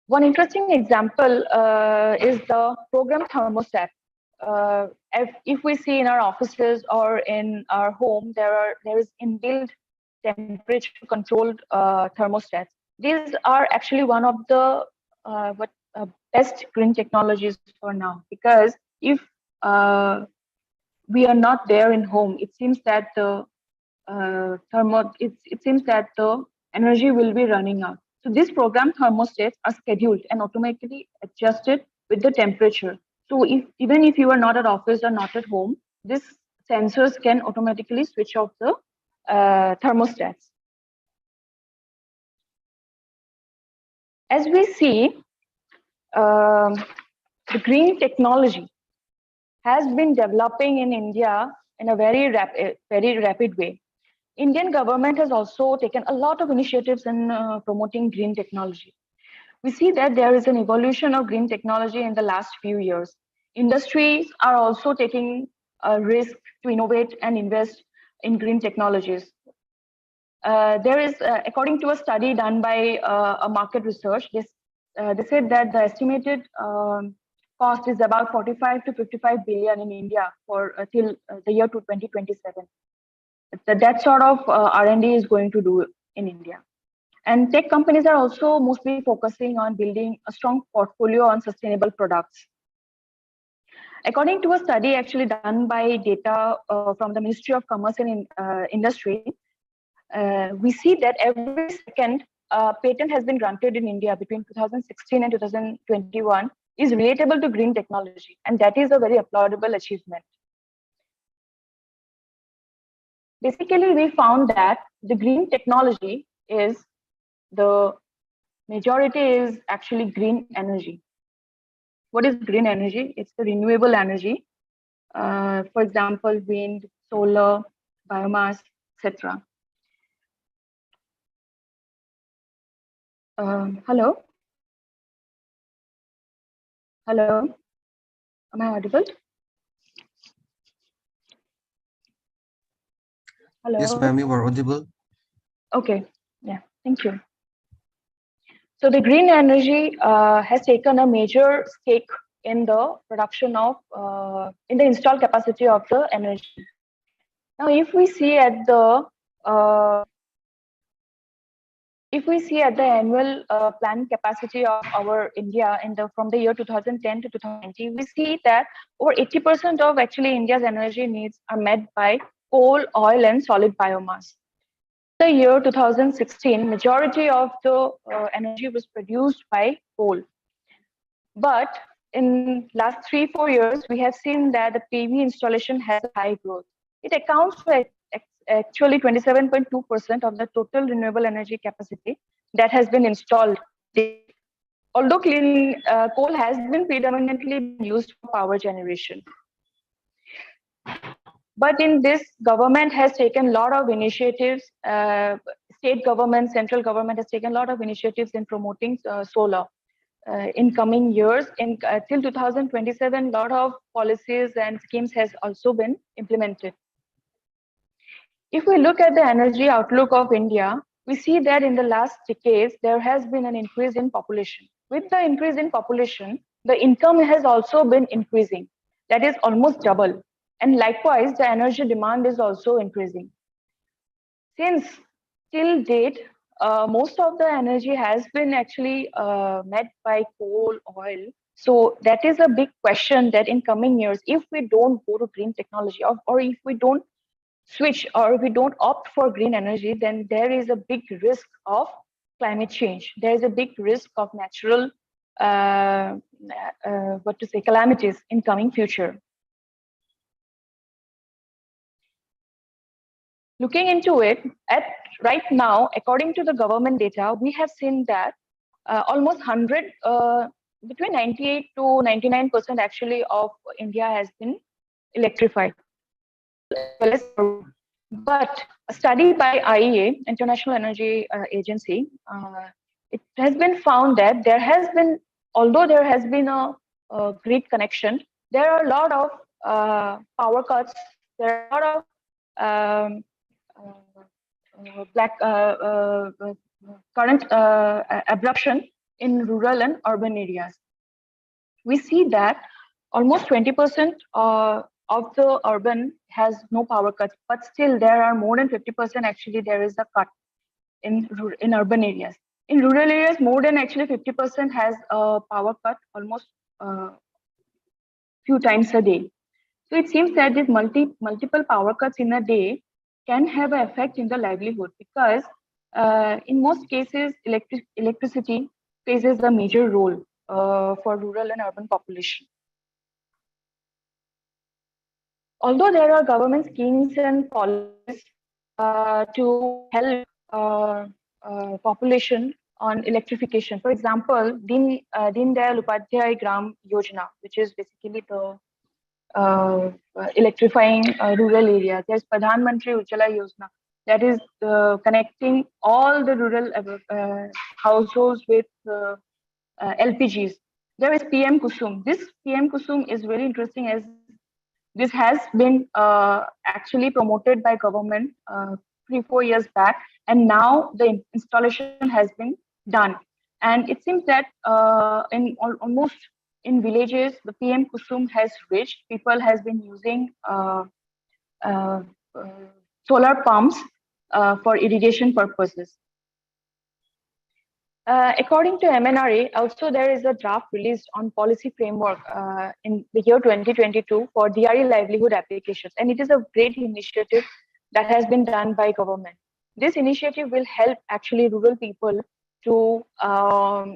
One interesting example is the program thermostat. If we see in our offices or in our home, there is inbuilt temperature controlled thermostats. These are actually one of the best green technologies for now, because if we are not there in home, it seems that the energy will be running out. So these program thermostats are scheduled and automatically adjusted with the temperature. So even if you are not at office or not at home, these sensors can automatically switch off the thermostats. As we see, the green technology has been developing in India in a very rapid way. Indian government has also taken a lot of initiatives in promoting green technology. We see that there is an evolution of green technology in the last few years. Industries are also taking a risk to innovate and invest in green technologies. There is, according to a study done by a market research, they said that the estimated cost is about 45 to 55 billion in India for till the year 2027. that sort of R&D is going to do in India. And tech companies are also mostly focusing on building a strong portfolio on sustainable products. According to a study actually done by data from the Ministry of Commerce and Industry, we see that every second patent has been granted in India between 2016 and 2021 is relatable to green technology, and that is a very applaudable achievement. Basically, we found that the green technology is the majority is actually green energy. What is green energy? It's the renewable energy. For example, wind, solar, biomass, etc. Hello? Hello? Am I audible? Hello? Yes, ma'am, you are audible. Okay, yeah, thank you. So the green energy has taken a major stake in the production of, in the installed capacity of the energy. Now, if we see at the annual planned capacity of our India from the year 2010 to 2020, we see that over 80% of actually India's energy needs are met by coal, oil, and solid biomass. The year 2016, majority of the energy was produced by coal. But in last 3-4 years, we have seen that the PV installation has a high growth. It accounts for actually 27.2% of the total renewable energy capacity that has been installed. Although clean coal has been predominantly used for power generation. But in this, government has taken a lot of initiatives. State government, central government has taken a lot of initiatives in promoting solar. In coming years, till 2027, a lot of policies and schemes has also been implemented. If we look at the energy outlook of India, we see that in the last decades, there has been an increase in population. With the increase in population, the income has also been increasing. That is almost double. And likewise, the energy demand is also increasing. Since till date, most of the energy has been actually met by coal, oil. So that is a big question that in coming years, if we don't go to green technology or if we don't switch or if we don't opt for green energy, then there is a big risk of climate change. There is a big risk of natural calamities in coming future. Looking into it, right now, according to the government data, we have seen that almost between 98 to 99% actually of India has been electrified. But a study by IEA, International Energy Agency, it has been found that although there has been a grid connection, there are a lot of power cuts, there are a lot of current abruption in rural and urban areas. We see that almost 20% of the urban has no power cuts, but still there are more than 50% actually there is a cut in urban areas. In rural areas, more than actually 50% has a power cut almost few times a day. So it seems that these multiple power cuts in a day can have an effect in the livelihood because in most cases, electricity plays a major role for rural and urban population. Although there are government schemes and policies to help population on electrification, for example, Din Dayal Upadhyay Gram Yojana, which is basically the electrifying rural areas. There's Pradhan Mantri Ujjwala Yojana, that is connecting all the rural households with LPGs. There is PM Kusum. This PM Kusum is very interesting as this has been actually promoted by government 3-4 years back, and now the installation has been done. And it seems that almost in villages, the PM Kusum has reached. People has been using solar pumps for irrigation purposes. According to MNRA, also there is a draft released on policy framework in the year 2022 for DRE livelihood applications, and it is a great initiative that has been done by government. This initiative will help actually rural people to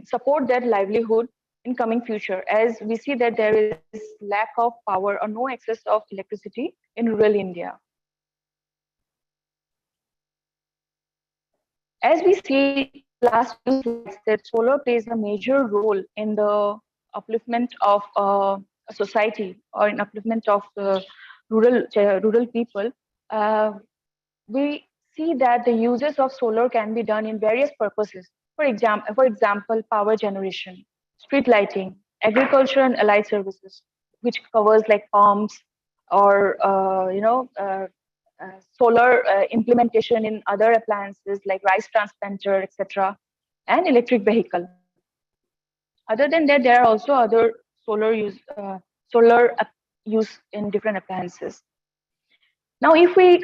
support their livelihood in coming future, as we see that there is lack of power or no access of electricity in rural India. As we see last few slides, that solar plays a major role in the upliftment of a society or in upliftment of rural people. We see that the uses of solar can be done in various purposes. For example, power generation, street lighting, agriculture and allied services, which covers like pumps or solar implementation in other appliances like rice transplanter, etc., and electric vehicle. Other than that, there are also other solar use in different appliances. Now, if we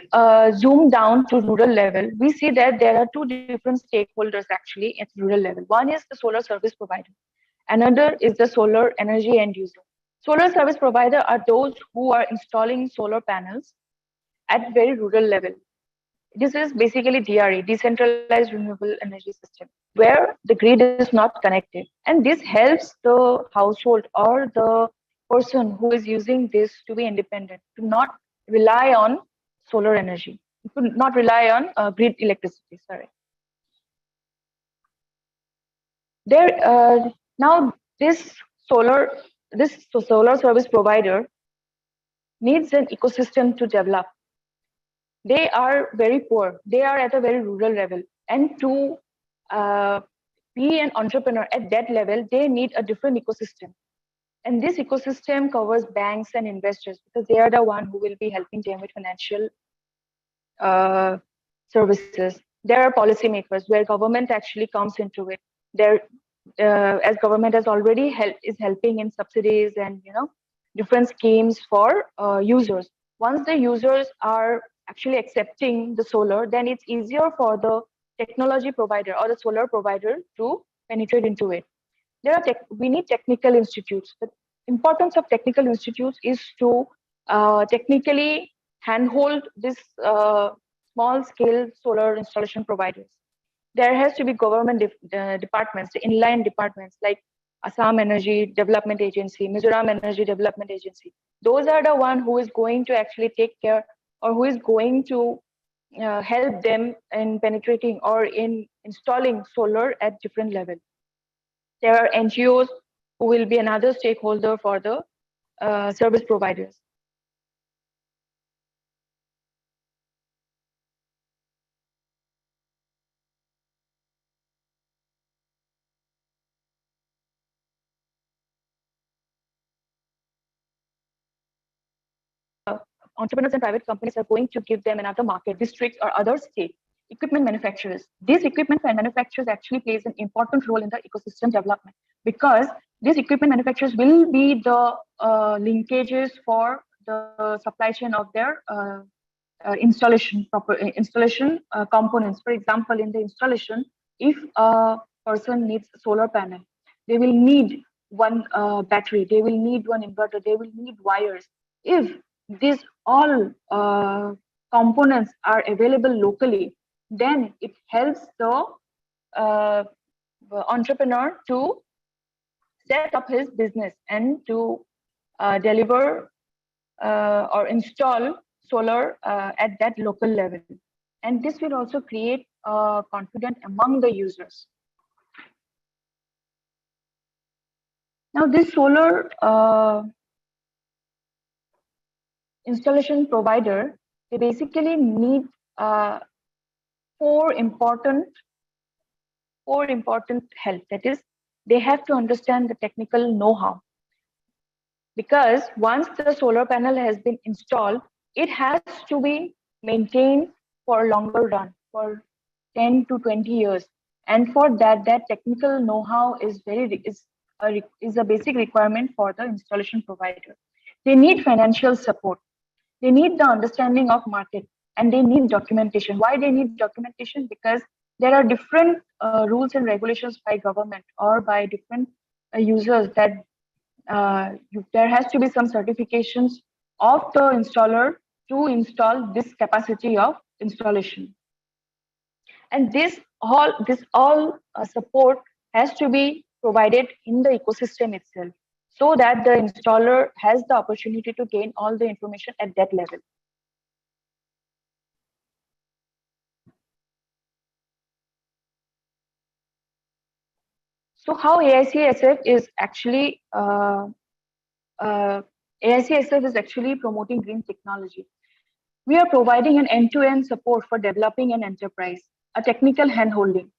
zoom down to rural level, we see that there are two different stakeholders actually at rural level. One is the solar service provider. Another is the solar energy end user. Solar service provider are those who are installing solar panels at very rural level. This is basically DRE, decentralized renewable energy system, where the grid is not connected. And this helps the household or the person who is using this to be independent, to not rely on solar energy, to not rely on grid electricity, sorry. Now this solar service provider needs an ecosystem to develop. They are very poor. They are at a very rural level. And to be an entrepreneur at that level, they need a different ecosystem. And this ecosystem covers banks and investors, because they are the one who will be helping them with financial services. There are policymakers where government actually comes into it. As government has already is helping in subsidies and different schemes for users. Once the users are actually accepting the solar, then it's easier for the technology provider or the solar provider to penetrate into it. We need technical institutes. The importance of technical institutes is to technically handhold this small scale solar installation providers. There has to be government departments, the inline departments like Assam Energy Development Agency, Mizoram Energy Development Agency. Those are the one who is going to actually take care, or who is going to help them in penetrating or in installing solar at different levels. There are NGOs who will be another stakeholder for the service providers. Entrepreneurs and private companies are going to give them another market, districts or other state equipment manufacturers. These equipment manufacturers actually plays an important role in the ecosystem development, because these equipment manufacturers will be the linkages for the supply chain of their installation components. For example, in the installation, if a person needs a solar panel, they will need one battery, they will need one inverter, they will need wires. If these all components are available locally, then it helps the entrepreneur to set up his business and to deliver or install solar at that local level. And this will also create confidence among the users. Now, this solar installation provider, they basically need four important help. That is, they have to understand the technical know-how, because once the solar panel has been installed, it has to be maintained for a longer run, for 10 to 20 years. And for that technical know-how is a basic requirement for the installation provider. They need financial support. They need the understanding of market. and they need documentation. Why they need documentation? Because there are different rules and regulations by government or by different users that there has to be some certifications of the installer to install this capacity of installation. And this all support has to be provided in the ecosystem itself, so that the installer has the opportunity to gain all the information at that level. So how AICSF is actually AICSF is actually promoting green technology. We are providing an end-to-end support for developing an enterprise, a technical handholding.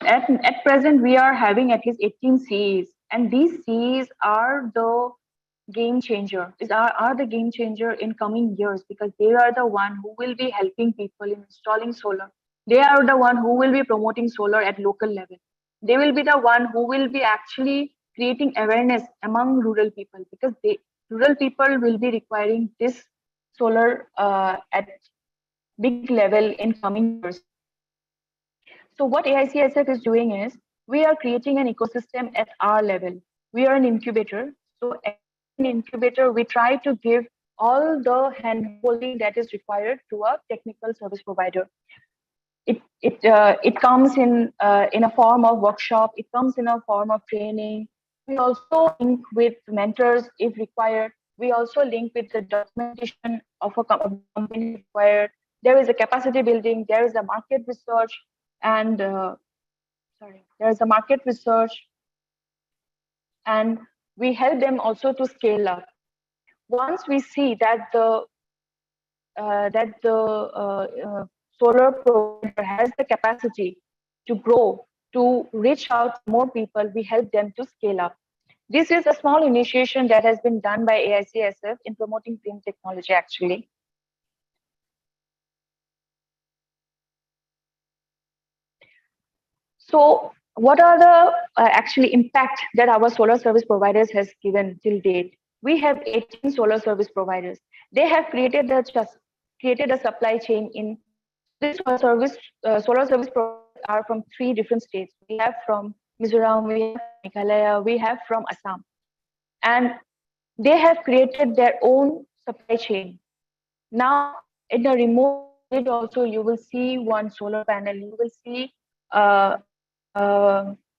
At present, we are having at least 18 CEs, and these CEs are the game changer. Are the game changer in coming years, because they are the one who will be helping people in installing solar. They are the one who will be promoting solar at local level. They will be the one who will be actually creating awareness among rural people, because rural people will be requiring this solar at big level in coming years. So what AICSF is doing is, we are creating an ecosystem at our level. We are an incubator. So as an incubator, we try to give all the hand-holding that is required to a technical service provider. It comes in a form of workshop. It comes in a form of training. We also link with mentors if required. We also link with the documentation of a company required. There is a capacity building. There is a market research, and there is a market research, and we help them also to scale up. Once we see that the solar provider has the capacity to grow, to reach out to more people, we help them to scale up. This is a small initiation that has been done by AICSF in promoting green technology, actually. So what are the actually impact that our solar service providers has given till date? We have 18 solar service providers. They have created a supply chain in this solar service providers are from 3 different states. We have from Mizoram, we have Meghalaya, we have from Assam. And they have created their own supply chain. Now, in the remote also, you will see one solar panel, you will see an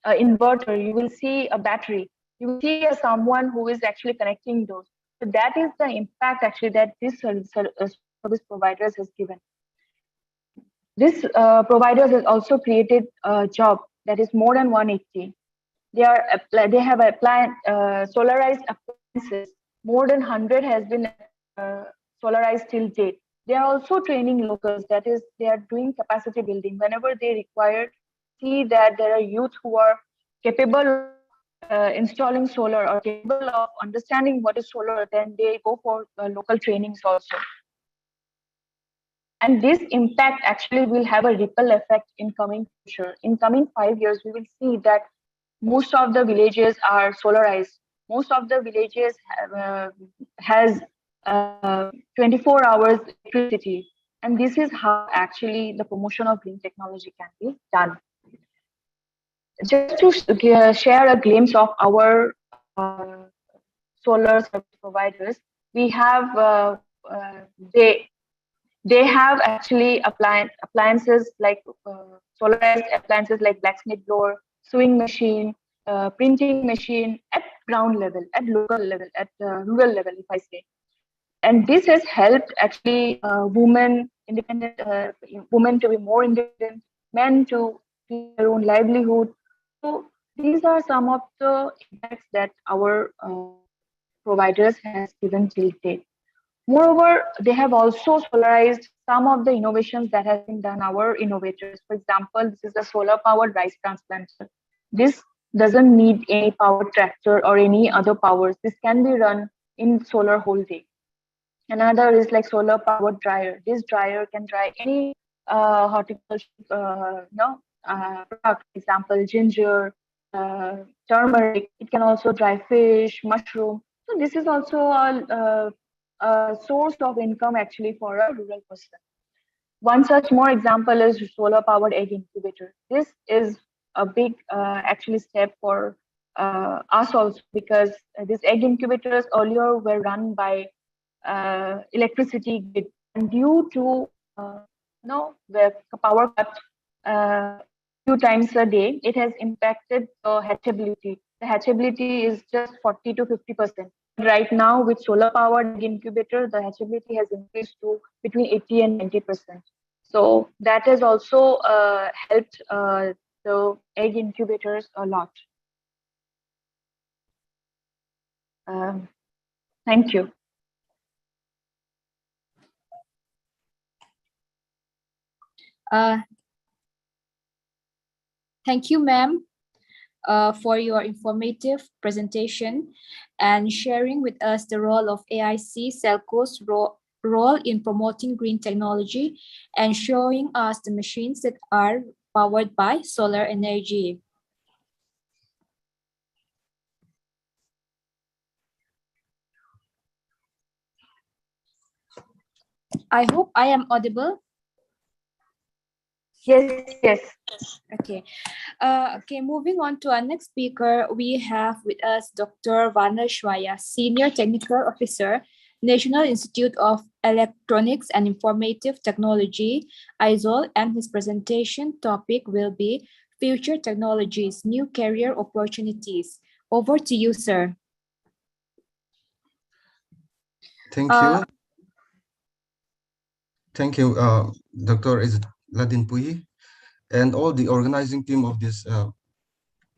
inverter, you will see a battery, you will see someone who is actually connecting those. So that is the impact actually that this service providers has given. This providers has also created a job that is more than 180. They have applied solarized appliances. More than 100 has been solarized till date. They are also training locals. That is, they are doing capacity building whenever they require. See that there are youth who are capable of installing solar or capable of understanding what is solar. Then they go for local trainings also. And this impact actually will have a ripple effect in coming future. In coming 5 years, we will see that most of the villages are solarized. Most of the villages has 24 hours electricity. And this is how actually the promotion of green technology can be done. Just to share a glimpse of our solar service providers, we have they have actually appliances like solarized appliances like blacksmith blower, sewing machine, printing machine at ground level, at local level, at rural level, if I say. And this has helped actually women to be more independent, men to do their own livelihood. So these are some of the impacts that our providers has given till date. Moreover, they have also solarized some of the innovations that have been done our innovators. For example, this is a solar-powered rice transplanter. This doesn't need any power tractor or any other powers. This can be run in solar whole day. Another is like solar-powered dryer. This dryer can dry any horticulture product, for example, ginger, turmeric. It can also dry fish, mushroom. So this is also a a source of income actually for a rural person. One such more example is solar powered egg incubator. This is a big actually step for us also, because these egg incubators earlier were run by electricity grid, and due to the power cut few times a day, it has impacted the hatchability. The hatchability is just 40 to 50%. Right now, with solar powered egg incubator, the hatchability has increased to between 80 and 90%. So that has also helped the egg incubators a lot. Thank you. Thank you, ma'am, for your informative presentation and sharing with us the role of AIC Celco's role in promoting green technology and showing us the machines that are powered by solar energy. I hope I am audible. Yes, yes. Okay. Okay, moving on to our next speaker, we have with us Dr. Vanna Shwaya, Senior Technical Officer, National Institute of Electronics and Informative Technology, ISOL, and his presentation topic will be Future Technologies, New Career Opportunities. Over to you, sir. Thank you. Thank you, Dr. Ladin Puyi, and all the organizing team of this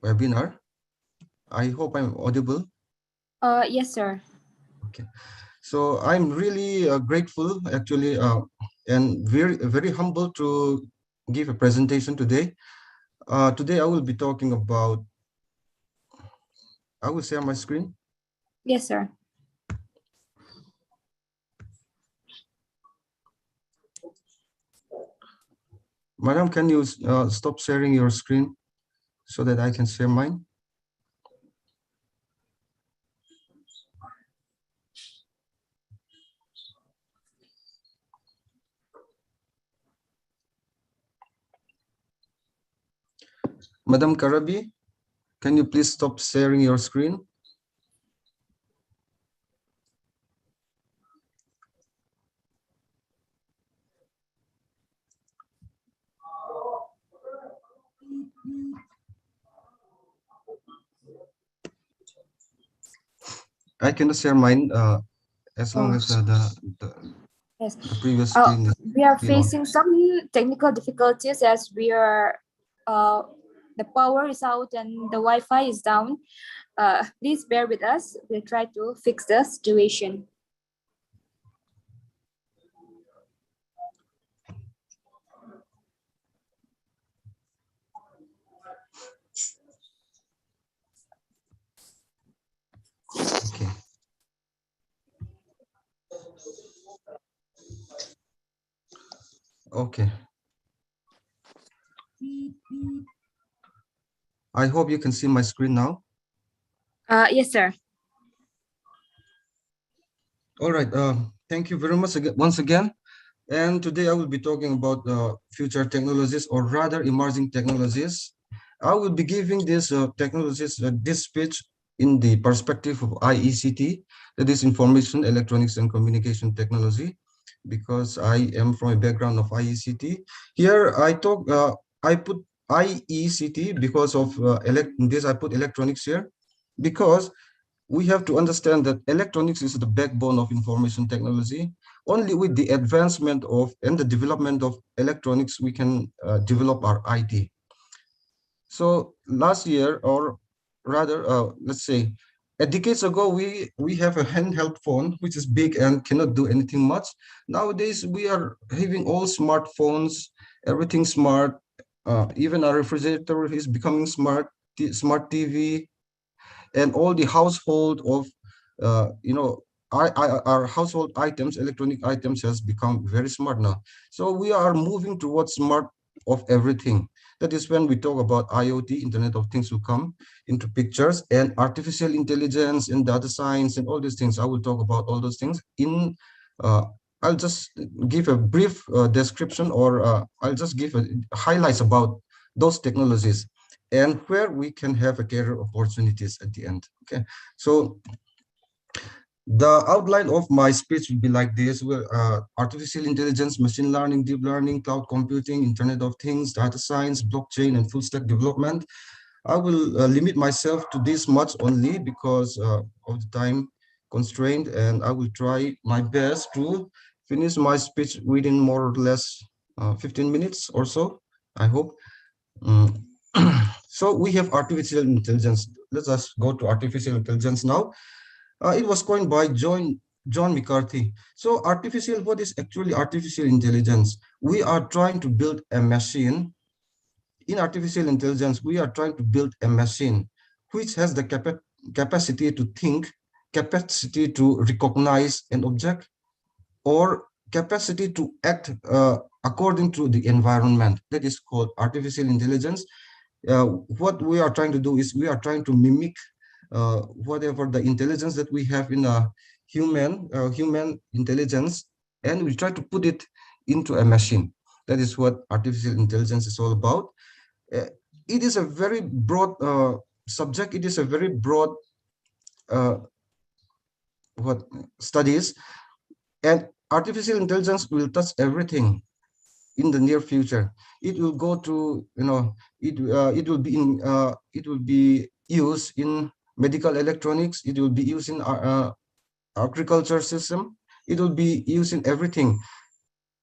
webinar. I hope I'm audible. Yes, sir. Okay. So I'm really grateful, actually, and very humble to give a presentation today. Today I will be talking about, I will share my screen. Yes, sir. Madam, can you stop sharing your screen so that I can share mine? Madam Karabi, can you please stop sharing your screen? I cannot share mine as long as Yes. the previous screen is we are still on. facing some technical difficulties as we are the power is out and the Wi-Fi is down. Please bear with us. We'll try to fix the situation. Okay. Okay. I hope you can see my screen now. Yes, sir. All right. Thank you very much once again. And today I will be talking about future technologies, or rather emerging technologies. I will be giving these technologies, this speech in the perspective of IECT, that is Information, Electronics and Communication Technology, because I am from a background of IECT. Here I put IECT because of this. I put electronics here because we have to understand that electronics is the backbone of information technology. Only with the advancement of and the development of electronics, we can develop our IT. So last year, or rather, let's say, decades ago, we have a handheld phone, which is big and cannot do anything much. Nowadays, we are having all smartphones, everything smart. Even our refrigerator is becoming smart, smart TV, and all the household of our household items, electronic items, has become very smart now. So we are moving towards smart of everything. That is when we talk about IoT, Internet of Things, will come into pictures, and artificial intelligence and data science and all these things. I will talk about all those things in, uh, I'll just give a brief description, or I'll just give highlights about those technologies and where we can have a career opportunities at the end. Okay, so the outline of my speech will be like this: where artificial intelligence, machine learning, deep learning, cloud computing, Internet of Things, data science, blockchain, and full stack development. I will limit myself to this much only because of the time constraint, and I will try my best to finish my speech within more or less 15 minutes or so, I hope. Mm. So we have artificial intelligence. Let us go to artificial intelligence now. It was coined by John McCarthy. So what is actually artificial intelligence? We are trying to build a machine. In artificial intelligence, we are trying to build a machine which has the capacity to think, capacity to recognize an object, or capacity to act according to the environment. That is called artificial intelligence. What we are trying to do is we are trying to mimic whatever the intelligence that we have in a human intelligence, and we try to put it into a machine. That is what artificial intelligence is all about. It is a very broad subject. It is a very broad uh, what studies, and artificial intelligence will touch everything in the near future. It will go to, it will be used in medical electronics. It will be used in agriculture system. It will be used in everything.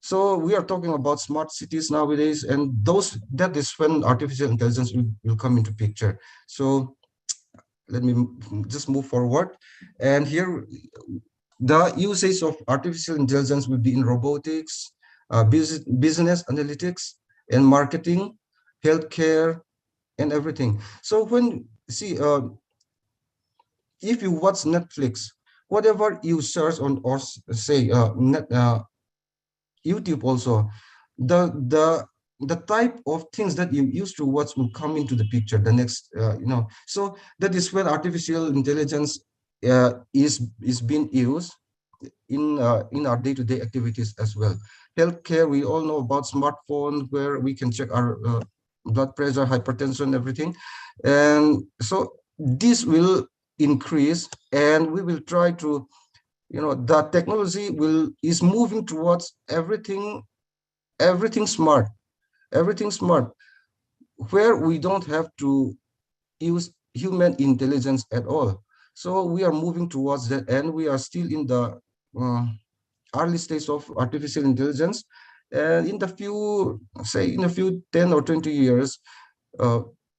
So we are talking about smart cities nowadays, and that is when artificial intelligence will come into picture. So let me just move forward. And here, the usage of artificial intelligence will be in robotics, business analytics, and marketing, healthcare, and everything. So when see, if you watch Netflix, whatever you search on, or say YouTube also, the type of things that you used to watch will come into the picture. The next, so that is where artificial intelligence is being used in our day-to-day activities as well. Healthcare, we all know about smartphone, where we can check our blood pressure, hypertension, everything. And so this will increase, and we will try to, the technology is moving towards everything smart, where we don't have to use human intelligence at all. So we are moving towards that, and we are still in the early stage of artificial intelligence. And in a few 10 or 20 years,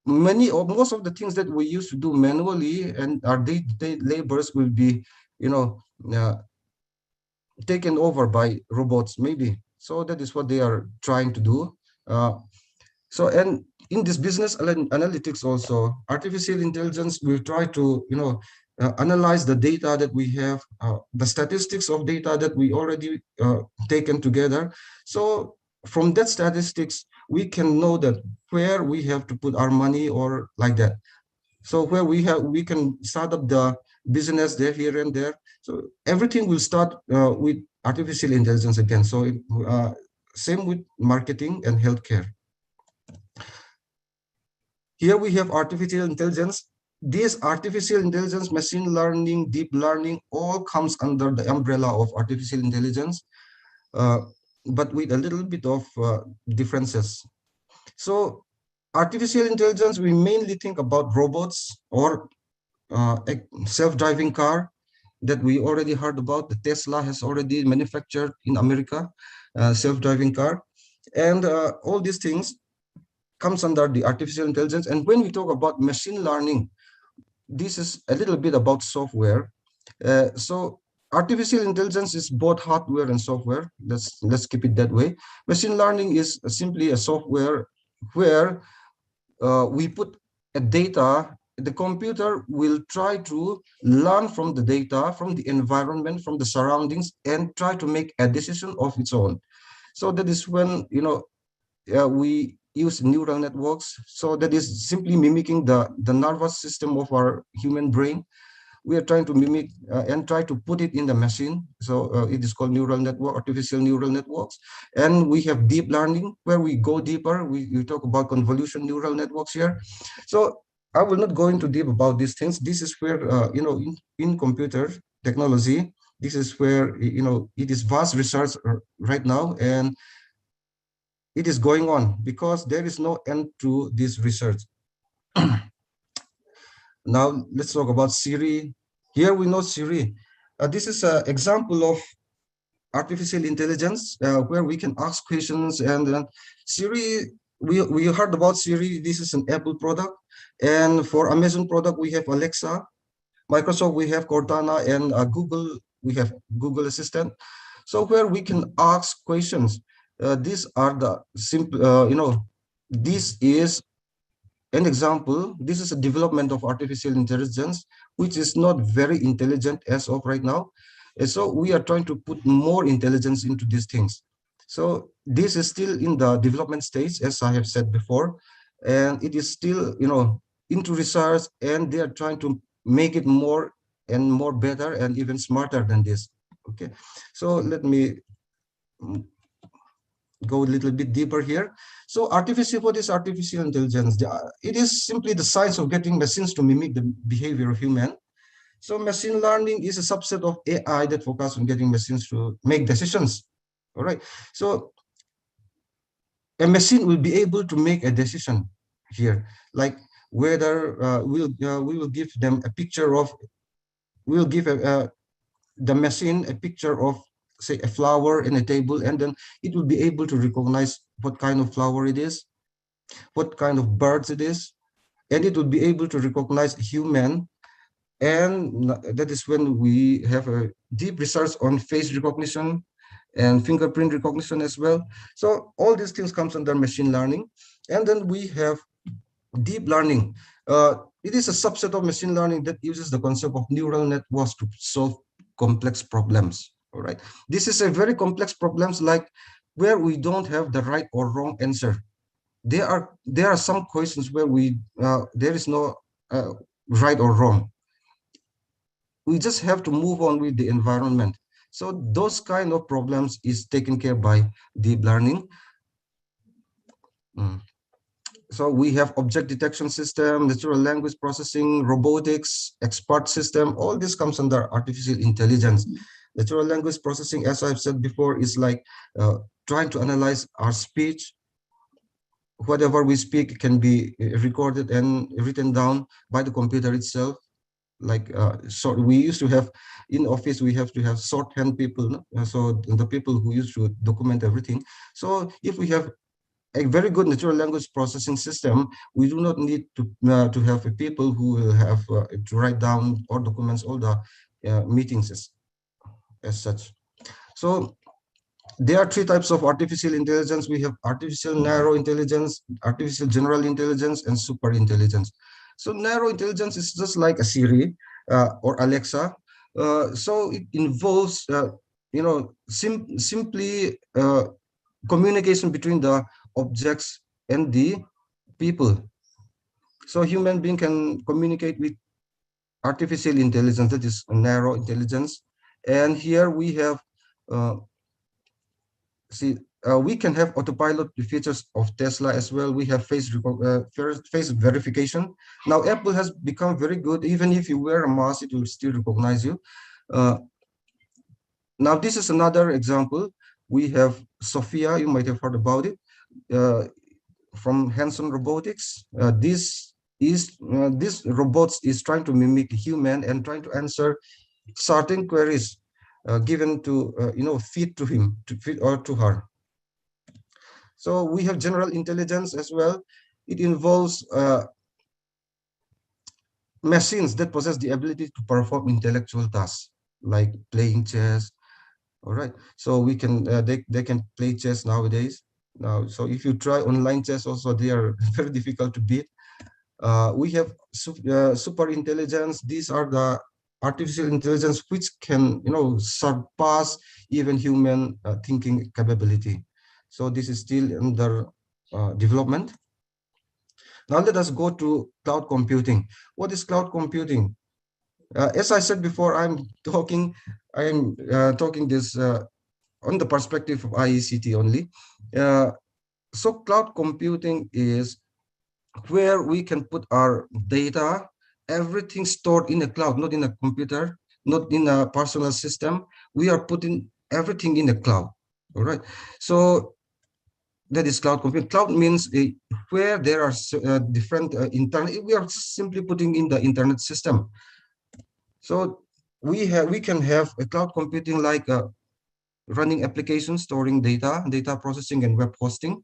many or most of the things that we used to do manually and our day-to-day labors will be, uh, taken over by robots, maybe. So that is what they are trying to do. And in this business analytics also, artificial intelligence will try to, analyze the data that we have, the statistics of data that we already taken together. So from that statistics, we can know that where we have to put our money, or like that. So where we can start up the business there, here and there. So everything will start with artificial intelligence again. So same with marketing and healthcare. Here we have artificial intelligence. This artificial intelligence, machine learning, deep learning, all comes under the umbrella of artificial intelligence, but with a little bit of differences. So artificial intelligence, we mainly think about robots, or a self-driving car that we already heard about. The Tesla has already manufactured in America, self-driving car. And all these things comes under the artificial intelligence. And when we talk about machine learning, this is a little bit about software. So artificial intelligence is both hardware and software. Let's keep it that way. Machine learning is simply a software where we put a data. The computer will try to learn from the data, from the environment, from the surroundings, and try to make a decision of its own. So that is when, we use neural networks. So that is simply mimicking the nervous system of our human brain. We are trying to mimic and try to put it in the machine. So it is called neural network, artificial neural networks. And we have deep learning, where we go deeper. We talk about convolution neural networks here. So I will not go into deep about these things. This is where, in computer technology, this is where, it is vast research right now, and it is going on because there is no end to this research. Now let's talk about Siri. Here we know Siri. This is an example of artificial intelligence where we can ask questions, and Siri, we heard about Siri. This is an Apple product, and for Amazon product we have Alexa. Microsoft we have Cortana, and Google we have Google Assistant. So where we can ask questions. These are the simple, this is an example. This is a development of artificial intelligence, which is not very intelligent as of right now. And so we are trying to put more intelligence into these things. So this is still in the development stage, as I have said before, and it is still, into research, and they are trying to make it more and more better and even smarter than this. Okay, so let me go a little bit deeper here. So what is artificial intelligence? It is simply the science of getting machines to mimic the behavior of human. So machine learning is a subset of AI that focuses on getting machines to make decisions. All right. So a machine will be able to make a decision here, like whether we will give them a picture of, we'll give the machine a picture of, say, a flower in a table, and then it will be able to recognize what kind of flower it is, what kind of birds it is, and it will be able to recognize human. And that is when we have a deep research on face recognition and fingerprint recognition as well. So all these things comes under machine learning. And then we have deep learning. It is a subset of machine learning that uses the concept of neural networks to solve complex problems. All right. This is a very complex problems, like where we don't have the right or wrong answer. There are some questions where there is no right or wrong. We just have to move on with the environment. So those kind of problems is taken care by deep learning. So we have object detection system, natural language processing, robotics, expert system. All this comes under artificial intelligence. Natural language processing, as I've said before, is like trying to analyze our speech. Whatever we speak can be recorded and written down by the computer itself. Like so we used to have in office, we have to have shorthand people, no? So the people who used to document everything. So if we have a very good natural language processing system, we do not need to have people who will have to write down or documents all the meetings as such. So there are three types of artificial intelligence. We have artificial narrow intelligence, artificial general intelligence, and super intelligence. So narrow intelligence is just like a Siri or Alexa. So it involves, simply communication between the objects and the people. So human being can communicate with artificial intelligence, that is narrow intelligence. And here we have, we can have autopilot features of Tesla as well. We have face verification. Now Apple has become very good. Even if you wear a mask, it will still recognize you. Now this is another example. We have Sophia, you might have heard about it, from Hanson Robotics. This robots is trying to mimic human and trying to answer certain queries given to feed to him, to feed or to her. So we have general intelligence as well. It involves machines that possess the ability to perform intellectual tasks like playing chess. All right, so we can they can play chess nowadays. Now, so if you try online chess, also they are very difficult to beat. We have super intelligence. These are the artificial intelligence which can surpass even human thinking capability. So this is still under development. Now let us go to cloud computing. What is cloud computing? As I said before, I'm talking this on the perspective of IECT only. So cloud computing is where we can put our data, everything stored in the cloud, not in a computer, not in a personal system. We are putting everything in the cloud. All right. So that is cloud computing. Cloud means where there are different internet. We are simply putting in the internet system. So we can have a cloud computing like running applications, storing data, data processing, and web hosting.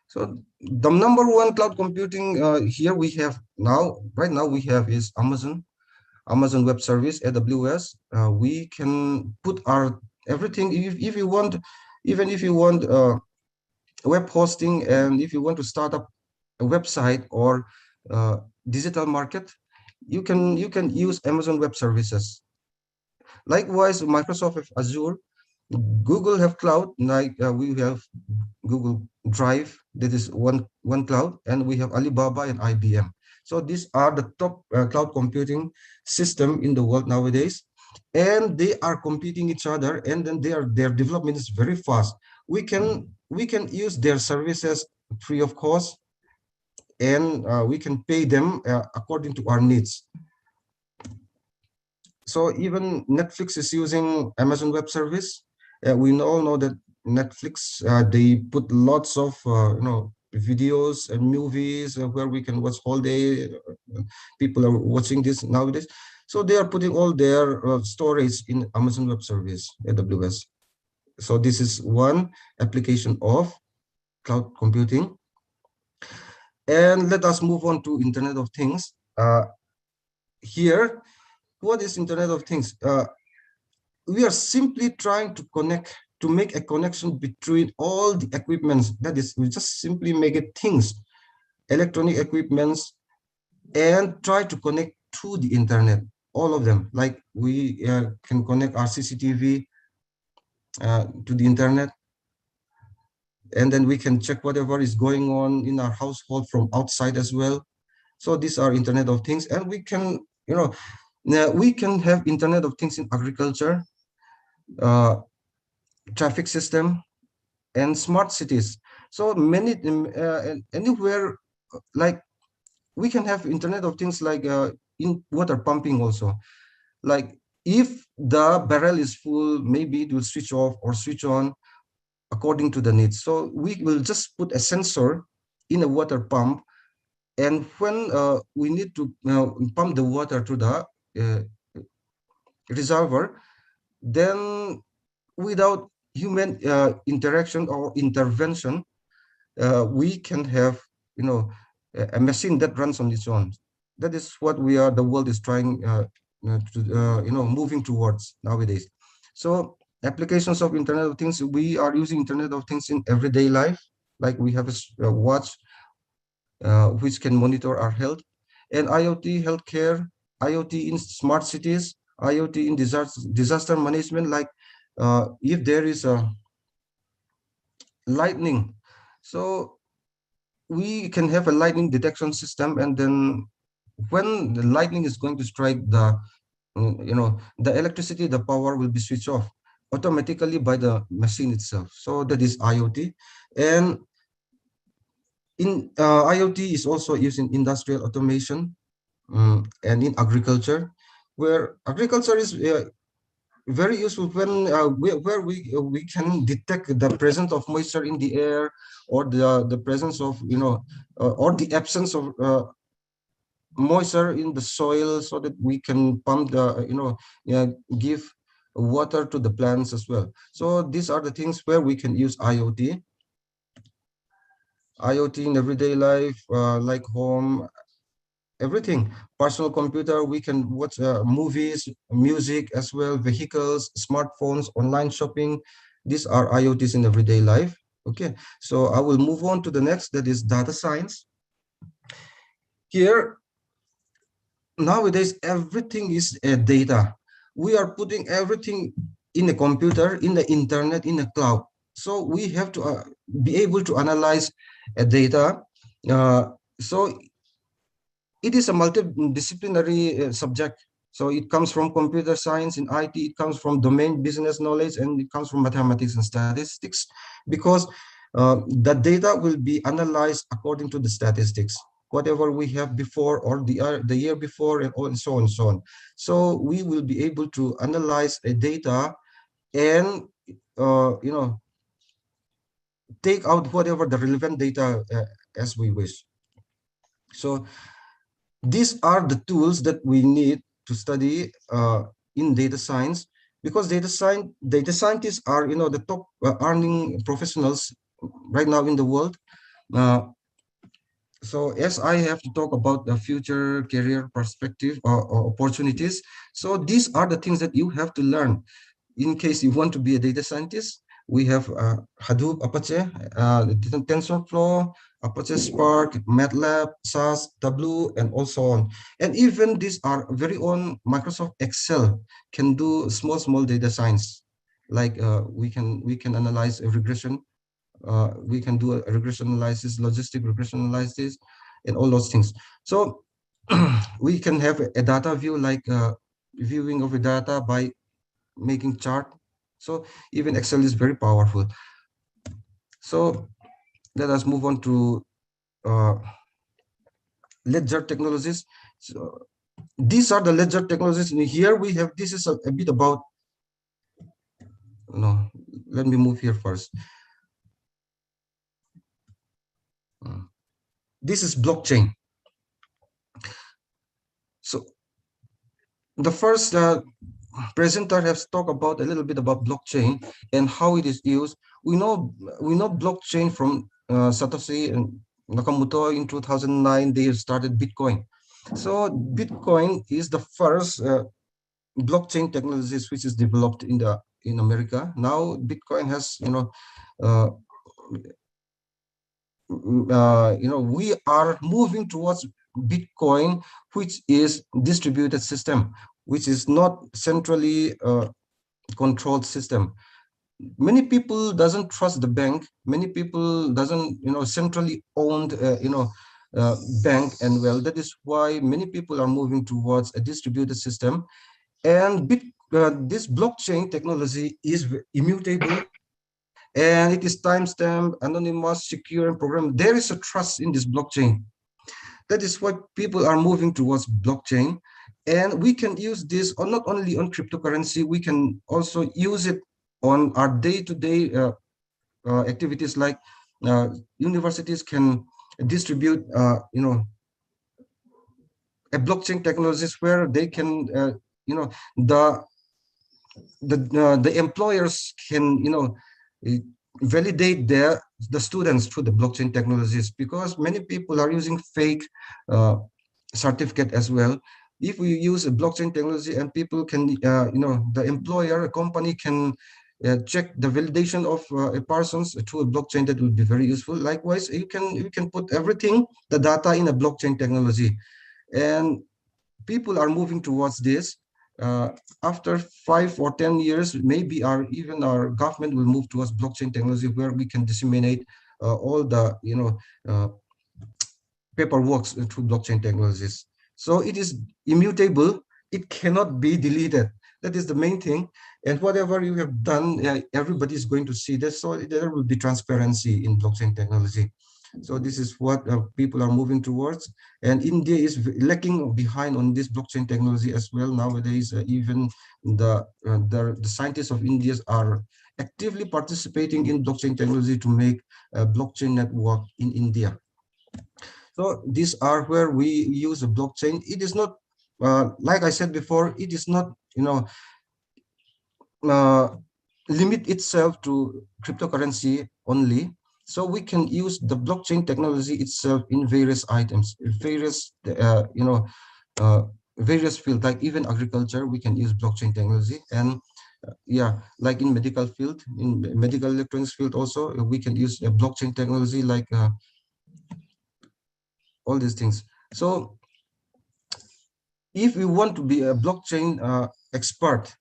So the number one cloud computing here we have now, right now we have is Amazon Web Service, AWS. We can put our everything if you want, even if you want web hosting, and if you want to start up a website or digital market, you can use Amazon Web Services. Likewise, Microsoft have Azure, Google have cloud, like we have Google Drive, that is one cloud, and we have Alibaba and IBM. So these are the top cloud computing system in the world nowadays, and they are competing each other, and then their development is very fast. We can use their services free of cost, and we can pay them according to our needs. So even Netflix is using Amazon Web Service. We all know that Netflix, they put lots of videos and movies where we can watch whole day. People are watching this nowadays. So they are putting all their storage in Amazon Web Service, AWS. So this is one application of cloud computing. And let us move on to Internet of Things. Here, what is Internet of Things? We are simply trying to make a connection between all the equipments. That is, we just simply make it things, electronic equipments, and try to connect to the internet, all of them. Like we can connect our CCTV to the internet, and then we can check whatever is going on in our household from outside as well. So these are Internet of Things, and we can, we can have Internet of Things in agriculture, traffic system, and smart cities. So many anywhere, like we can have Internet of Things like in water pumping also. Like if the barrel is full, maybe it will switch off or switch on according to the needs. So we will just put a sensor in a water pump, and when we need to pump the water to the reservoir, then without human interaction or intervention, we can have a machine that runs on its own. That is what the world is trying moving towards nowadays. So applications of Internet of Things, we are using Internet of Things in everyday life. Like we have a watch which can monitor our health, and IoT healthcare, IoT in smart cities, IoT in disaster management. Like if there is a lightning, so we can have a lightning detection system, and then when the lightning is going to strike, the electricity, the power will be switched off automatically by the machine itself. So that is IoT. And in IoT is also used in industrial automation and in agriculture, where agriculture is very useful when where we can detect the presence of moisture in the air, or the presence of or the absence of moisture in the soil, so that we can pump give water to the plants as well. So these are the things where we can use IoT in everyday life, like home, everything. Personal computer, we can watch movies, music as well, vehicles, smartphones, online shopping. These are IoTs in everyday life. Okay, so I will move on to the next, that is data science. Here, nowadays, everything is data. We are putting everything in the computer, in the internet, in the cloud. So we have to be able to analyze data. So it is a multidisciplinary subject. So it comes from computer science in IT, it comes from domain business knowledge, and it comes from mathematics and statistics, because the data will be analyzed according to the statistics, whatever we have before or the year before, and so on and so on. So we will be able to analyze a data and take out whatever the relevant data as we wish. So these are the tools that we need to study in data science, because data scientists are the top earning professionals right now in the world. So as I have to talk about the future career perspective or opportunities, so these are the things that you have to learn in case you want to be a data scientist. We have Hadoop, Apache, TensorFlow, Apache Spark, MATLAB, SAS, Tableau, and also on. And even these are very own Microsoft Excel can do small data science. Like we can analyze a regression. We can do a regression analysis, logistic regression analysis, and all those things. So we can have a data view, like viewing of a data by making chart. So even Excel is very powerful. So let us move on to ledger technologies. So these are the ledger technologies. And here we have, this is a bit about, no, let me move here first. This is blockchain. So the first presenter has talked about a little bit about blockchain and how it is used. We know blockchain from Satoshi and Nakamoto in 2009. They started Bitcoin. So Bitcoin is the first blockchain technologies which is developed in America. Now Bitcoin has we are moving towards Bitcoin, which is distributed system, which is not centrally controlled system. Many people doesn't trust the bank. Many people doesn't centrally owned bank, and well, that is why many people are moving towards a distributed system. And this blockchain technology is immutable, and it is timestamped, anonymous, secure, and programmed. There is a trust in this blockchain. That is why people are moving towards blockchain. And we can use this not only on cryptocurrency, we can also use it on our day-to-day activities, like universities can distribute, a blockchain technologies where they can, the employers can, validate the students through the blockchain technologies, because many people are using fake certificate as well. If we use a blockchain technology and people can, the employer, a company can check the validation of a person's through a blockchain, that would be very useful. Likewise, you can put everything, the data, in a blockchain technology, and people are moving towards this. After 5 or 10 years, maybe even our government will move towards blockchain technology, where we can disseminate all the paperwork through blockchain technologies. So it is immutable; it cannot be deleted. That is the main thing. And whatever you have done, everybody is going to see this. So there will be transparency in blockchain technology. So this is what people are moving towards. And India is lacking behind on this blockchain technology as well. Nowadays, even the scientists of India are actively participating in blockchain technology to make a blockchain network in India. So these are where we use a blockchain. It is not, like I said before, it is not, limit itself to cryptocurrency only. So we can use the blockchain technology itself in various items, various, various fields, like even agriculture, we can use blockchain technology. And like in medical field, in medical electronics field also, we can use a blockchain technology, like all these things. So if we want to be a blockchain expert,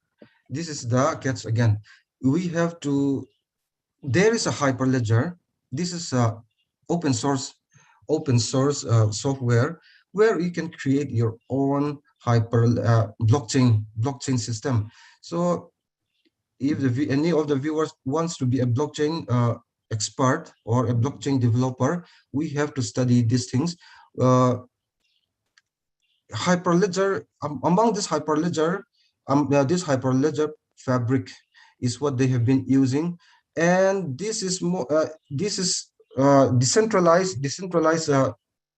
this is the catch again. We have to there is a hyperledger. This is a open source software where you can create your own blockchain system. So if any of the viewers wants to be a blockchain expert or a blockchain developer, we have to study these things. Hyperledger, among this hyperledger fabric is what they have been using, and this is more decentralized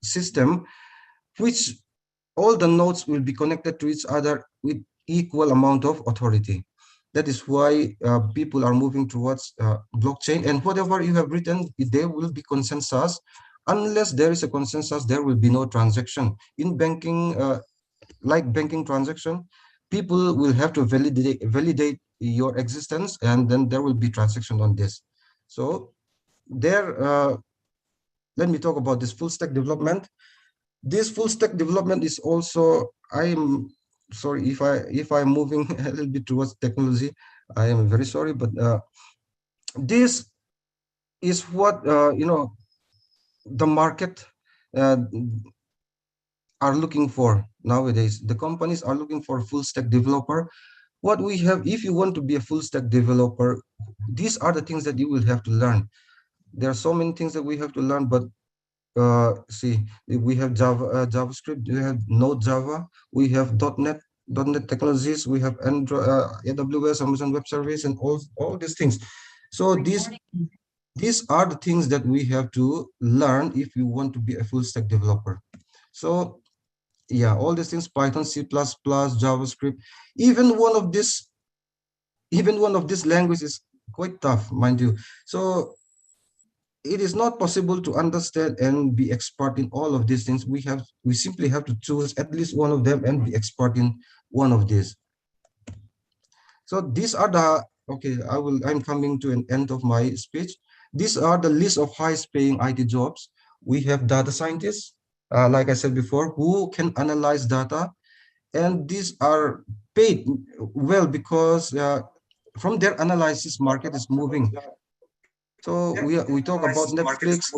system, which all the nodes will be connected to each other with equal amount of authority. That is why people are moving towards blockchain, and whatever you have written, there will be consensus. Unless there is a consensus, there will be no transaction. In banking, like banking transaction, people will have to validate your existence, and then there will be transaction on this. So there, let me talk about this full stack development. This full stack development is also, I'm sorry if I'm moving a little bit towards technology. I am very sorry, but this is what the market are looking for nowadays. The companies are looking for a full stack developer. What we have, if you want to be a full stack developer, these are the things that you will have to learn. There are so many things that we have to learn, but see, we have JavaScript, we have Node Java, we have .NET technologies, we have Android, AWS, Amazon Web Service, and all these things. So these are the things that we have to learn if you want to be a full stack developer. So yeah, all these things, Python, C++, JavaScript, even one of this language is quite tough, mind you. So it is not possible to understand and be expert in all of these things. We simply have to choose at least one of them and be expert in one of these. So these are the, okay, I'm coming to an end of my speech. These are the list of highest paying IT jobs. We have data scientists, like I said before, who can analyze data, and these are paid well because from their analysis, market is moving. So we talk about Netflix.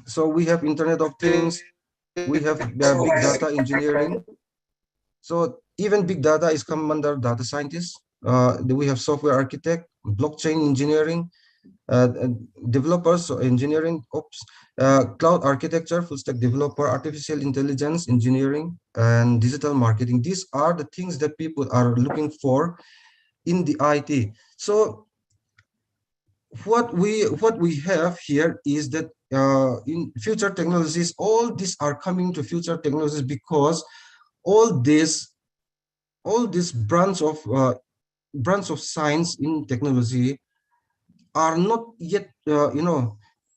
So we have Internet of Things. We have big data engineering. So even big data is come under data scientists. We have software architect, blockchain engineering, developers, so engineering, cloud architecture, full stack developer, artificial intelligence engineering, and digital marketing. These are the things that people are looking for in the IT. So what we have here is that in future technologies, all these are coming to future technologies because all this branch of science in technology are not yet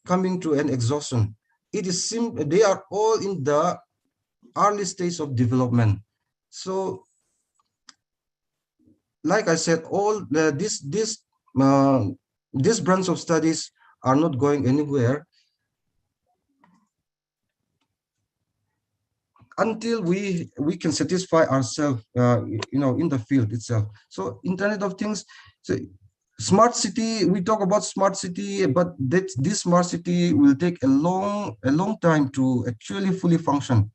coming to an exhaustion. It is they are all in the early stage of development. So like I said, all this branch of studies are not going anywhere until we can satisfy ourselves in the field itself. So Internet of Things, so smart city, we talk about smart city, but this smart city will take a long time to actually fully function.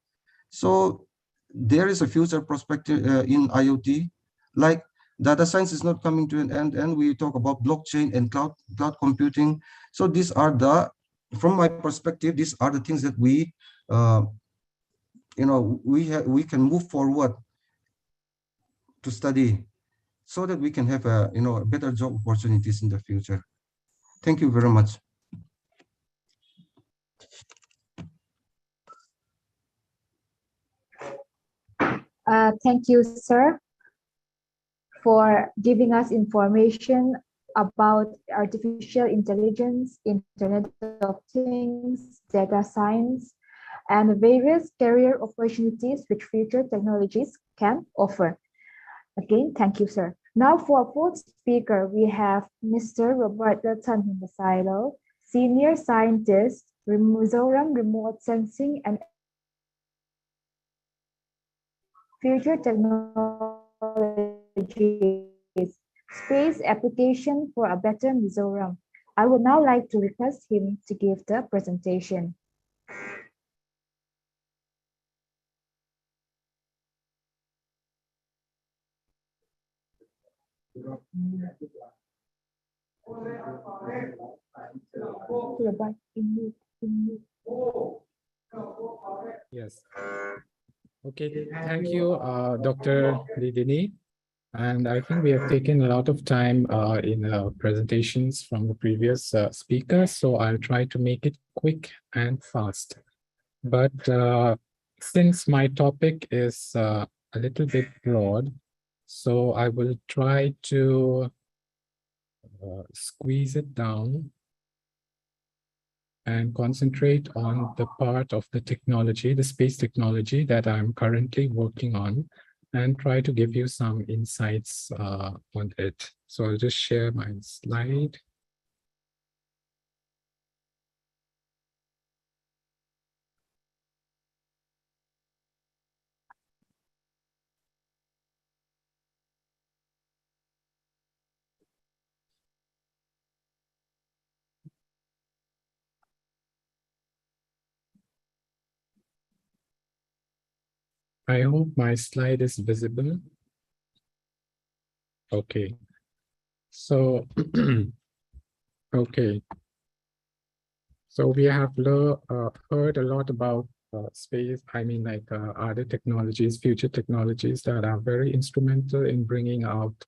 So there is a future perspective in IoT, like data science is not coming to an end, and we talk about blockchain and cloud computing. So these are from my perspective, these are the things that we we can move forward to study so that we can have better job opportunities in the future. Thank you very much. Thank you, sir, for giving us information about artificial intelligence, Internet of Things, data science, and various career opportunities which future technologies can offer. Again, thank you, sir. Now for our fourth speaker, we have Mr. Robert Silo, Senior Scientist, Mizoram Remote Sensing and Future Technologies. Space Application for a Better Mizoram. I would now like to request him to give the presentation. Yes. Okay. Thank you, Dr. Lidini. And I think we have taken a lot of time in presentations from the previous speakers, so I'll try to make it quick and fast. But since my topic is a little bit broad, so I will try to squeeze it down and concentrate on the part of the technology, the space technology that I'm currently working on, and try to give you some insights on it. So I'll just share my slide. I hope my slide is visible. Okay. So, okay. So we have heard a lot about space, other technologies, future technologies that are very instrumental in bringing out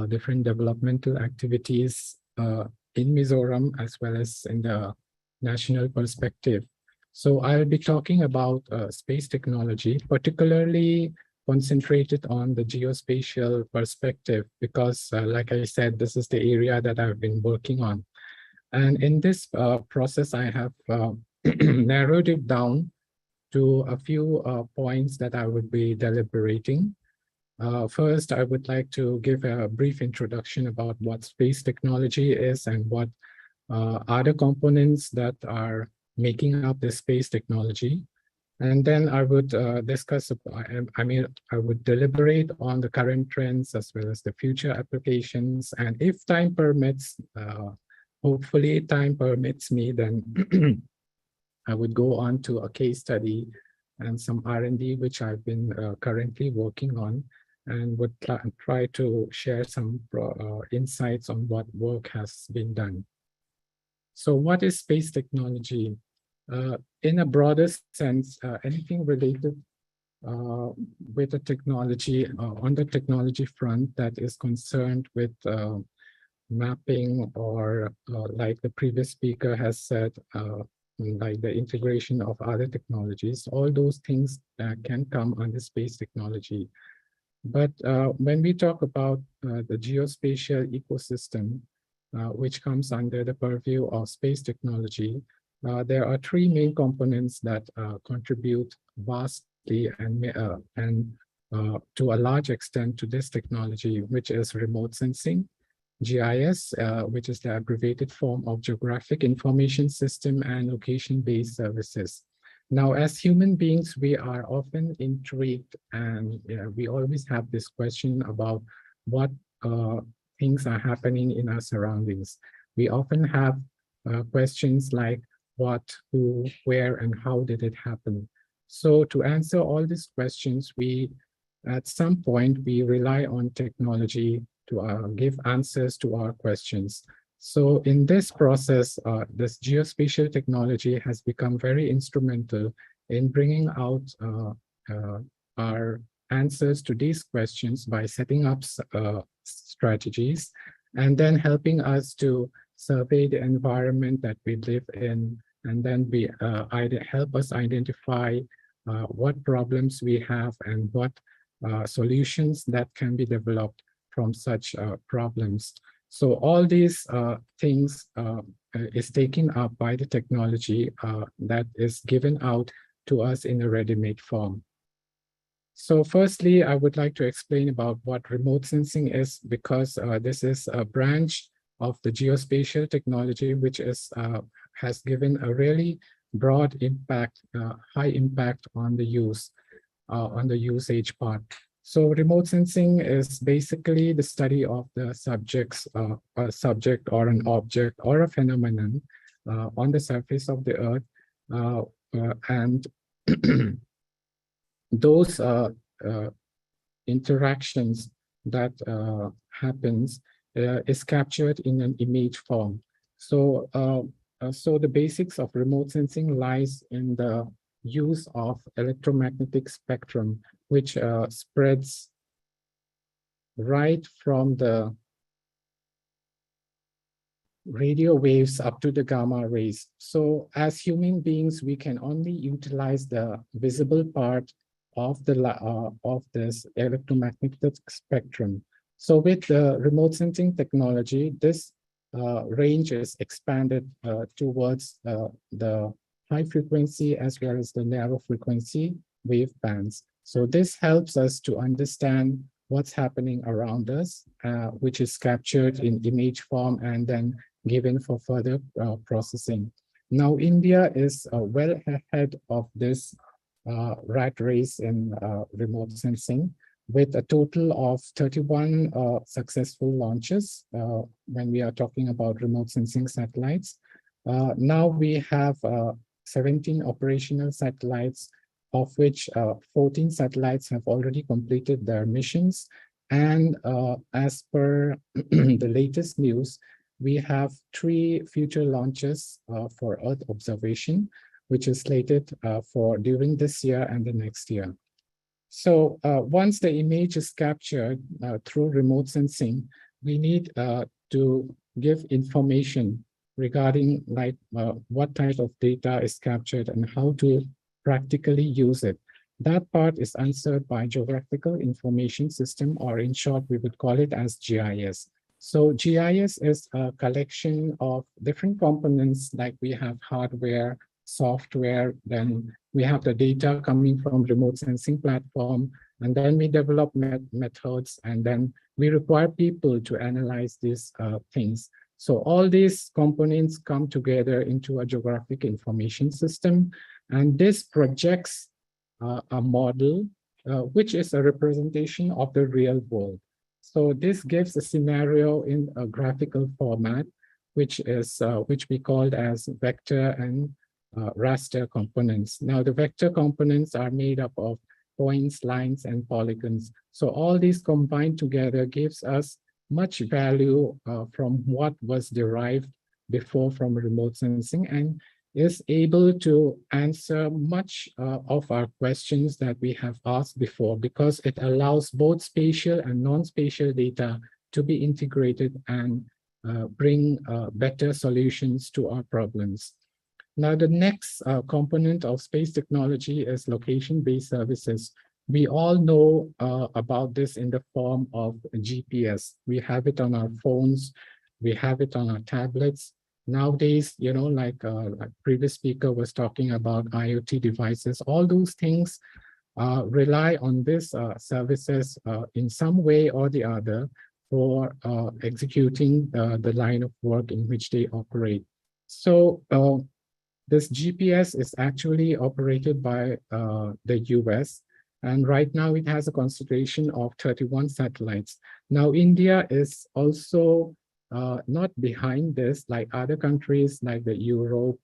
different developmental activities in Mizoram as well as in the national perspective. So I'll be talking about space technology, particularly concentrated on the geospatial perspective, because like I said, this is the area that I've been working on. And in this process, I have narrowed it down to a few points that I would be deliberating. First, I would like to give a brief introduction about what space technology is and what are the components that are making up the space technology. And then I would discuss, I would deliberate on the current trends as well as the future applications. And if time permits, hopefully time permits me, then I would go on to a case study and some R&D, which I've been currently working on, and would try to share some insights on what work has been done. So what is space technology? In a broader sense, anything related with the technology, on the technology front that is concerned with mapping or like the previous speaker has said, like the integration of other technologies, all those things can come under space technology. But when we talk about the geospatial ecosystem, which comes under the purview of space technology, there are three main components that contribute vastly and to a large extent to this technology, which is remote sensing, GIS, which is the abbreviated form of Geographic Information System, and location-based services. Now, as human beings, we are often intrigued, and we always have this question about what things are happening in our surroundings. We often have questions like what, who, where, and how did it happen? So to answer all these questions, at some point, we rely on technology to give answers to our questions. So in this process, this geospatial technology has become very instrumental in bringing out our answers to these questions by setting up strategies and then helping us to survey the environment that we live in, and then help us identify what problems we have and what solutions that can be developed from such problems. So all these things is taken up by the technology that is given out to us in a ready-made form. So firstly, I would like to explain about what remote sensing is, because this is a branch of the geospatial technology, which has given a really broad impact, high impact on the use, on the usage part. So remote sensing is basically the study of the a subject or an object or a phenomenon on the surface of the earth. And those interactions that happens is captured in an image form. So, so the basics of remote sensing lies in the use of electromagnetic spectrum, which spreads right from the radio waves up to the gamma rays. So as human beings, we can only utilize the visible part of this electromagnetic spectrum. So with the remote sensing technology, this range is expanded towards the high frequency as well as the narrow frequency wave bands. So this helps us to understand what's happening around us, which is captured in image form and then given for further processing. Now, India is well ahead of this rat race in remote sensing, with a total of 31 successful launches when we are talking about remote sensing satellites. Now we have 17 operational satellites, of which 14 satellites have already completed their missions. And as per the latest news, we have 3 future launches for Earth observation, which is slated for during this year and the next year. So once the image is captured through remote sensing, we need to give information regarding like what type of data is captured and how to practically use it. That part is answered by Geographical Information System, or in short, we would call it as GIS. So GIS is a collection of different components, like we have hardware, software, then we have the data coming from remote sensing platform, and then we develop methods, and then we require people to analyze these things. So all these components come together into a geographic information system, and this projects a model, which is a representation of the real world. So this gives a scenario in a graphical format, which we called as vector and raster components. Now the vector components are made up of points, lines, and polygons. So all these combined together gives us much value from what was derived before from remote sensing, and is able to answer much of our questions that we have asked before, because it allows both spatial and non-spatial data to be integrated and bring better solutions to our problems. Now, the next component of space technology is location-based services. We all know about this in the form of GPS. We have it on our phones, we have it on our tablets. Nowadays, you know, like previous speaker was talking about IoT devices, all those things rely on these services in some way or the other for executing the line of work in which they operate. So this GPS is actually operated by the US, and right now it has a concentration of 31 satellites. Now India is also not behind this, like other countries like the Europe,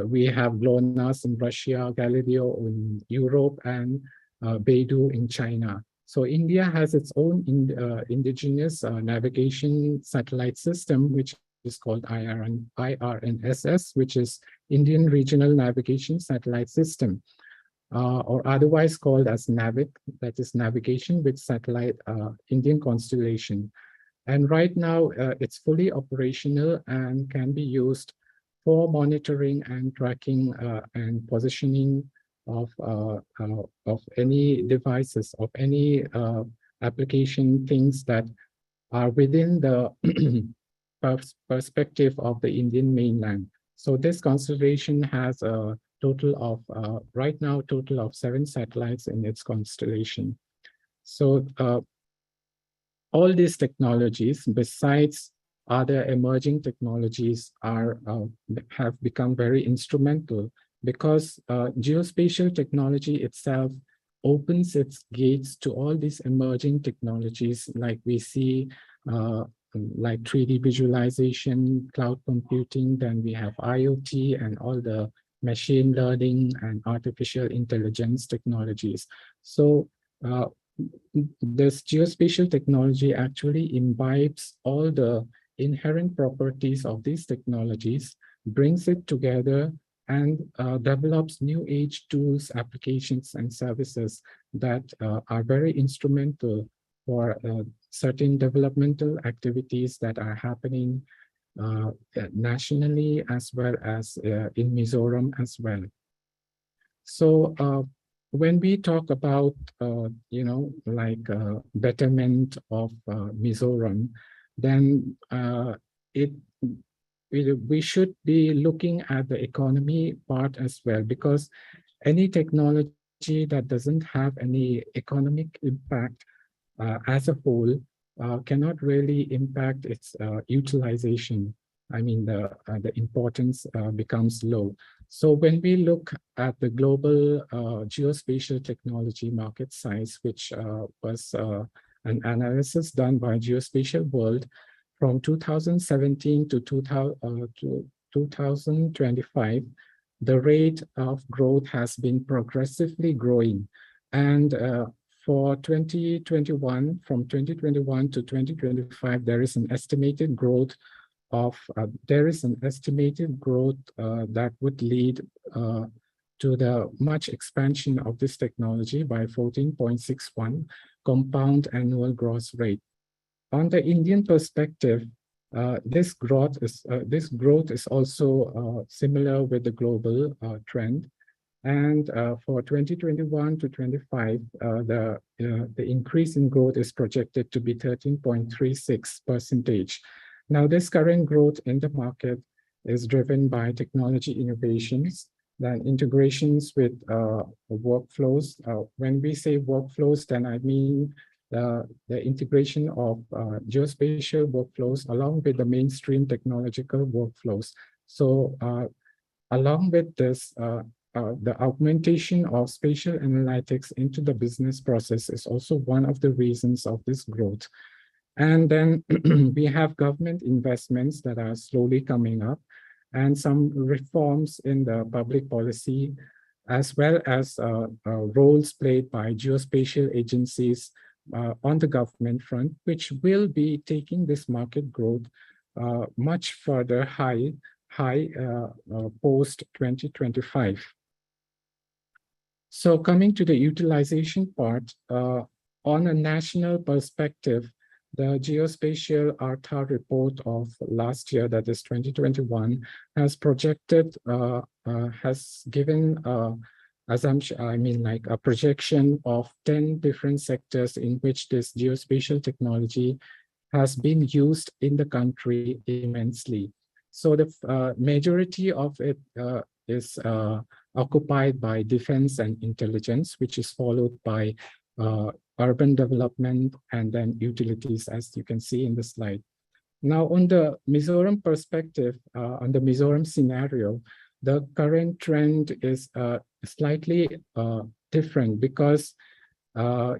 we have GLONASS in Russia, Galileo in Europe, and Beidou in China. So India has its own indigenous navigation satellite system, which is called IRNSS, which is Indian Regional Navigation Satellite System, or otherwise called as NAVIC, that is Navigation with Satellite Indian Constellation. And right now, it's fully operational and can be used for monitoring and tracking and positioning of any devices, of any application things that are within the perspective of the Indian mainland. So this constellation has a total of, right now, total of 7 satellites in its constellation. So all these technologies, besides other emerging technologies, have become very instrumental, because geospatial technology itself opens its gates to all these emerging technologies like we see like 3D visualization, cloud computing, then we have IoT and all the machine learning and artificial intelligence technologies. So this geospatial technology actually imbibes all the inherent properties of these technologies, brings it together, and develops new age tools, applications, and services that are very instrumental for certain developmental activities that are happening nationally as well as in Mizoram as well. So when we talk about, betterment of Mizoram, then we should be looking at the economy part as well, because any technology that doesn't have any economic impact as a whole cannot really impact its utilization. I mean, the importance becomes low. So when we look at the global geospatial technology market size, which was an analysis done by Geospatial World from 2017 to 2025, the rate of growth has been progressively growing. And for 2021, from 2021 to 2025, there is an estimated growth that would lead to the much expansion of this technology by 14.61 compound annual gross rate. On the Indian perspective, this growth is also similar with the global trend. And for 2021 to 25, the increase in growth is projected to be 13.36%. Now, this current growth in the market is driven by technology innovations, then integrations with workflows. When we say workflows, then I mean the integration of geospatial workflows along with the mainstream technological workflows. So along with this, the augmentation of spatial analytics into the business process is also one of the reasons of this growth. And then we have government investments that are slowly coming up, and some reforms in the public policy, as well as roles played by geospatial agencies on the government front, which will be taking this market growth much further high post 2025. So coming to the utilization part, on a national perspective, the geospatial ARTA report of last year, that is 2021, has projected, has given assumption, like a projection of 10 different sectors in which this geospatial technology has been used in the country immensely. So the majority of it is occupied by defense and intelligence, which is followed by urban development and then utilities, as you can see in the slide. Now, on the Mizoram perspective, on the Mizoram scenario, the current trend is slightly different, because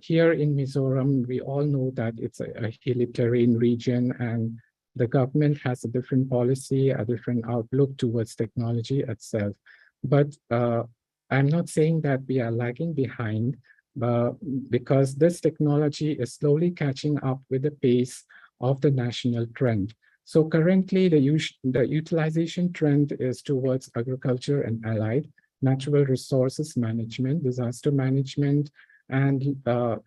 here in Mizoram, we all know that it's a hilly terrain region, and the government has a different policy, a different outlook towards technology itself. But I'm not saying that we are lagging behind, because this technology is slowly catching up with the pace of the national trend. So currently, the utilization trend is towards agriculture and allied, natural resources management, disaster management, and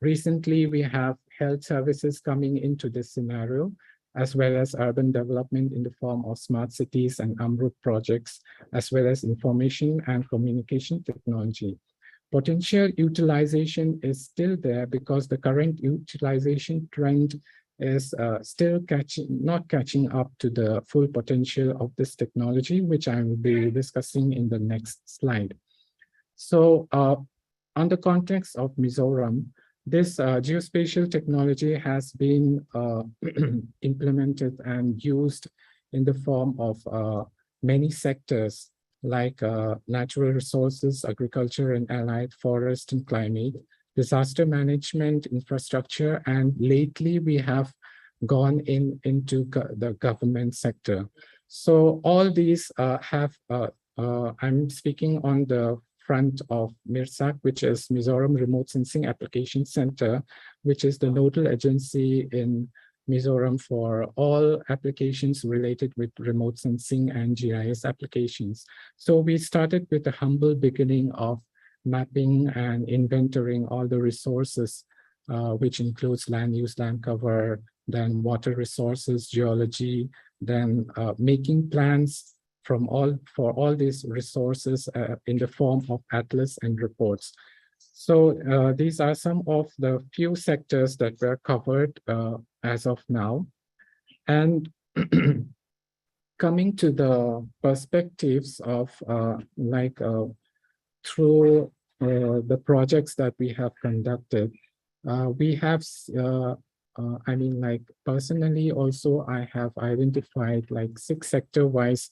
recently we have health services coming into this scenario, as well as urban development in the form of smart cities and AMRUT projects, as well as information and communication technology. Potential utilization is still there because the current utilization trend is still not catching up to the full potential of this technology, which I will be discussing in the next slide. So on the context of Mizoram, this geospatial technology has been implemented and used in the form of many sectors like natural resources, agriculture and allied, forest and climate, disaster management infrastructure, and lately we have gone into the government sector. So all these I'm speaking on the front of MIRSAC, which is Mizoram Remote Sensing Application Center, which is the nodal agency in Mizoram for all applications related with remote sensing and GIS applications. So we started with a humble beginning of mapping and inventorying all the resources, which includes land use, land cover, then water resources, geology, then making plans for all these resources in the form of atlas and reports. So these are some of the few sectors that were covered as of now. And coming to the perspectives of through the projects that we have conducted, we have, personally also, I have identified like 6 sector-wise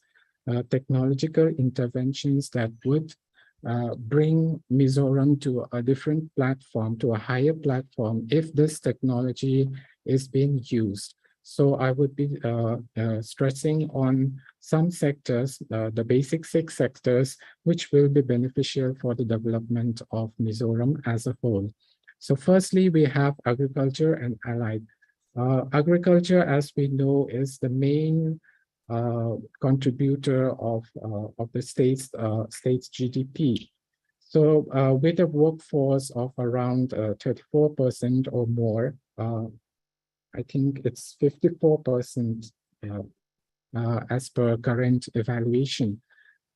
technological interventions that would bring Mizoram to a different platform, to a higher platform, if this technology is being used. So I would be stressing on some sectors, the basic 6 sectors, which will be beneficial for the development of Mizoram as a whole. So firstly, we have agriculture and allied. Agriculture, as we know, is the main contributor of the state's GDP. So with a workforce of around 34% or more, I think it's 54% as per current evaluation.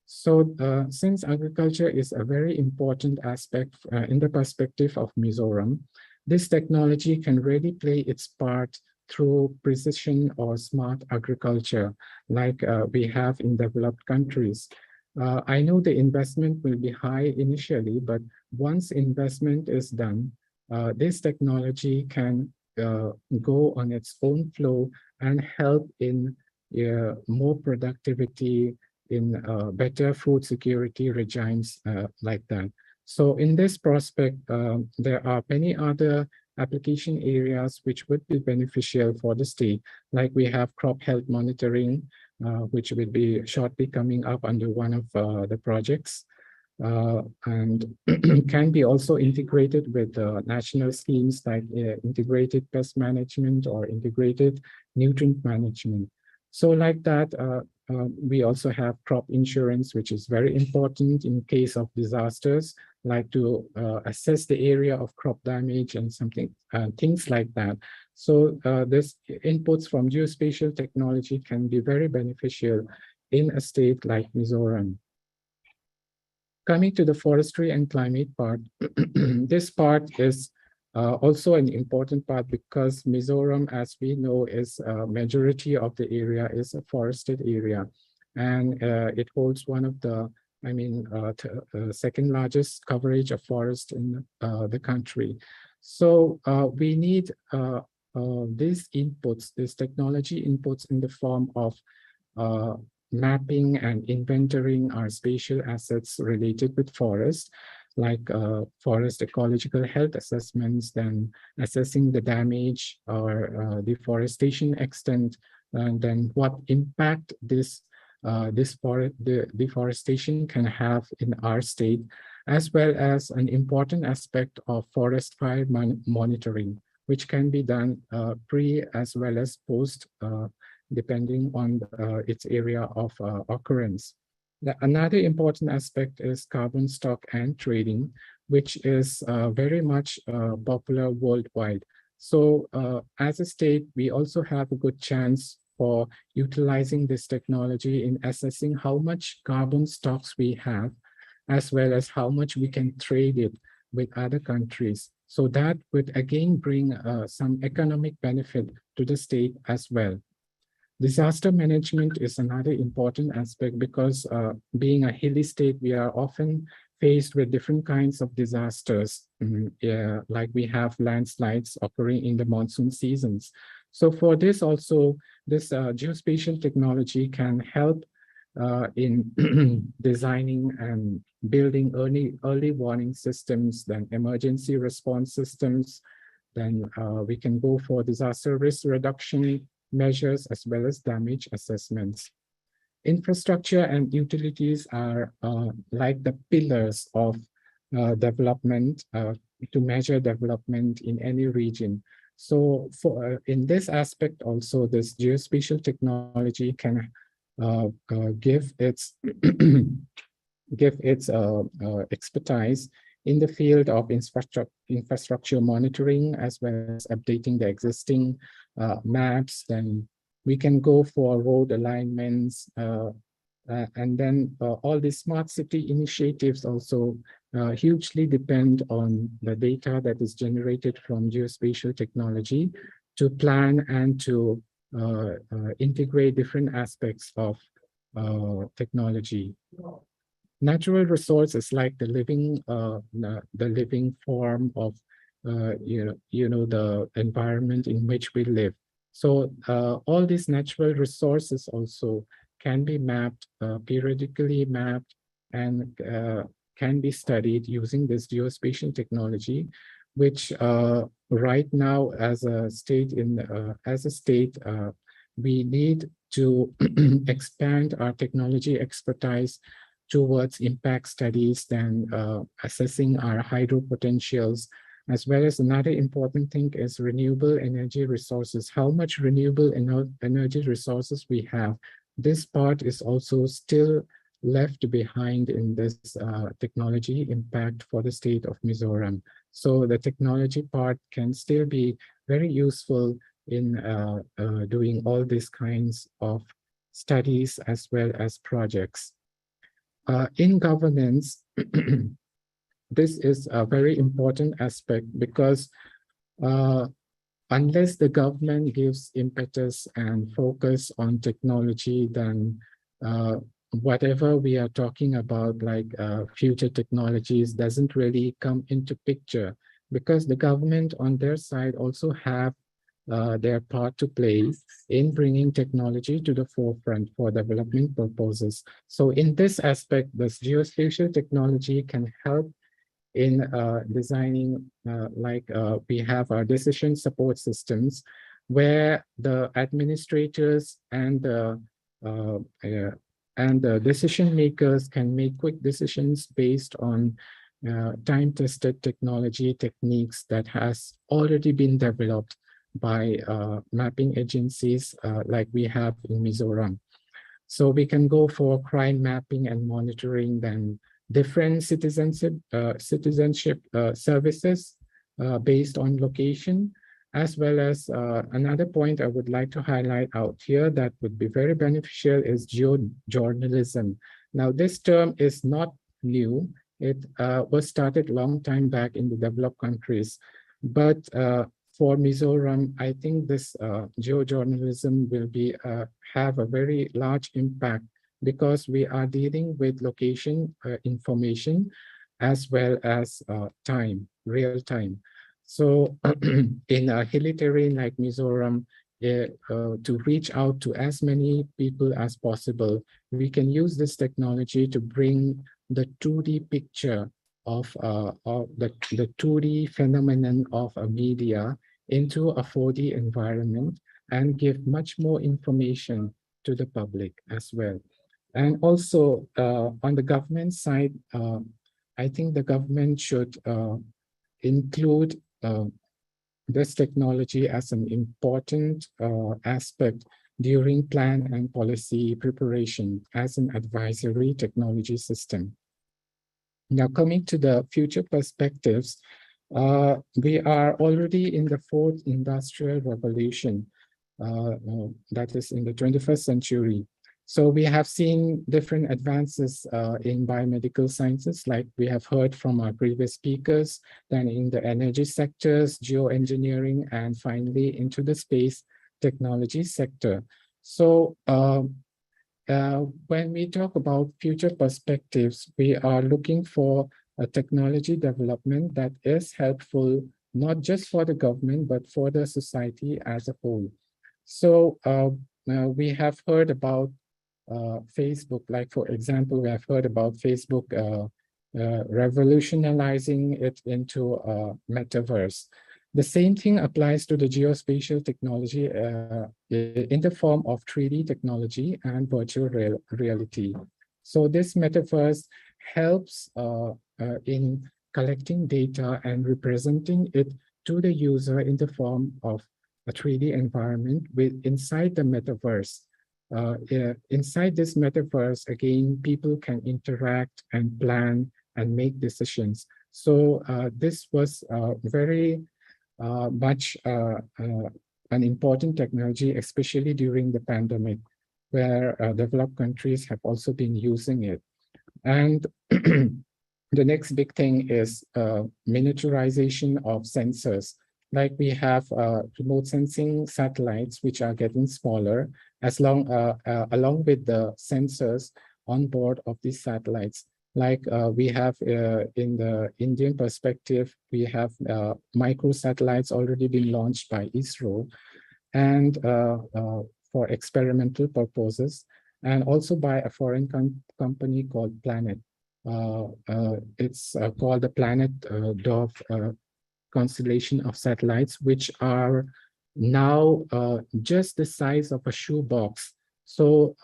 So since agriculture is a very important aspect in the perspective of Mizoram, this technology can really play its part through precision or smart agriculture, like we have in developed countries. I know the investment will be high initially, but once investment is done, this technology can go on its own flow and help in more productivity, in better food security regimes like that. So in this prospect, there are many other application areas which would be beneficial for the state, like we have crop health monitoring, which will be shortly coming up under one of the projects, and can be also integrated with national schemes like integrated pest management or integrated nutrient management. So like that, we also have crop insurance, which is very important in case of disasters, like to assess the area of crop damage and things like that. So this inputs from geospatial technology can be very beneficial in a state like Mizoram. Coming to the forestry and climate part, this part is also an important part because Mizoram, as we know, is a majority of the area is a forested area, and it holds one of the, second largest coverage of forest in the country. So we need these inputs, these technology inputs in the form of mapping and inventorying our spatial assets related with forest, like forest ecological health assessments, then assessing the damage or deforestation extent, and then what impact the deforestation can have in our state, as well as an important aspect of forest fire monitoring, which can be done pre as well as post, depending on its area of occurrence. Another important aspect is carbon stock and trading, which is very much popular worldwide. So as a state, we also have a good chance for utilizing this technology in assessing how much carbon stocks we have, as well as how much we can trade it with other countries. So that would again bring some economic benefit to the state as well. Disaster management is another important aspect because being a hilly state, we are often faced with different kinds of disasters. Like we have landslides occurring in the monsoon seasons. So for this also, this geospatial technology can help in designing and building early warning systems, then emergency response systems. Then we can go for disaster risk reduction measures as well as damage assessments. Infrastructure and utilities are like the pillars of development to measure development in any region. So for in this aspect also, this geospatial technology can give its expertise in the field of infrastructure monitoring, as well as updating the existing maps. Then we can go for road alignments, and then all the smart city initiatives also hugely depend on the data that is generated from geospatial technology to plan and to integrate different aspects of technology. Natural resources like the living form of the environment in which we live. So all these natural resources also can be mapped, periodically mapped, and can be studied using this geospatial technology, which right now as a state we need to expand our technology expertise towards impact studies, then assessing our hydro potentials, as well as another important thing is renewable energy resources. How much renewable energy resources we have. This part is also still left behind in this technology impact for the state of Mizoram. So the technology part can still be very useful in doing all these kinds of studies as well as projects. In governance, this is a very important aspect because unless the government gives impetus and focus on technology, then whatever we are talking about, like future technologies, doesn't really come into picture, because the government on their side also have their part to play in bringing technology to the forefront for development purposes. So in this aspect, this geospatial technology can help in designing, we have our decision support systems, where the administrators and the decision makers can make quick decisions based on time-tested technology techniques that has already been developed by mapping agencies like we have in Mizoram. So we can go for crime mapping and monitoring, then different citizenship services based on location, as well as another point I would like to highlight out here that would be very beneficial is geo journalism. Now, this term is not new. It was started a long time back in the developed countries, but for Mizoram, I think this geojournalism will be have a very large impact, because we are dealing with location information as well as real time. So in a hilly terrain like Mizoram, to reach out to as many people as possible, we can use this technology to bring the 2D picture of the 2D phenomenon of a media into a 4D environment and give much more information to the public as well. And also on the government side, I think the government should include this technology as an important aspect during plan and policy preparation as an advisory technology system. Now, coming to the future perspectives, we are already in the 4th industrial revolution, that is in the 21st century. So we have seen different advances in biomedical sciences, like we have heard from our previous speakers, then in the energy sectors, geoengineering, and finally into the space technology sector. So when we talk about future perspectives, we are looking for a technology development that is helpful, not just for the government, but for the society as a whole. So we have heard about Facebook, like for example, we have heard about Facebook revolutionizing it into a metaverse. The same thing applies to the geospatial technology in the form of 3D technology and virtual reality. So this metaverse helps in collecting data and representing it to the user in the form of a 3D environment inside the metaverse. Inside this metaverse, again, people can interact and plan and make decisions. So this was very much an important technology, especially during the pandemic, where developed countries have also been using it. And the next big thing is miniaturization of sensors. Like we have remote sensing satellites, which are getting smaller, along with the sensors on board of these satellites. Like we have in the Indian perspective, we have micro satellites already been launched by ISRO, and for experimental purposes, and also by a foreign company called Planet. It's called the Planet Dove constellation of satellites, which are now just the size of a shoebox. So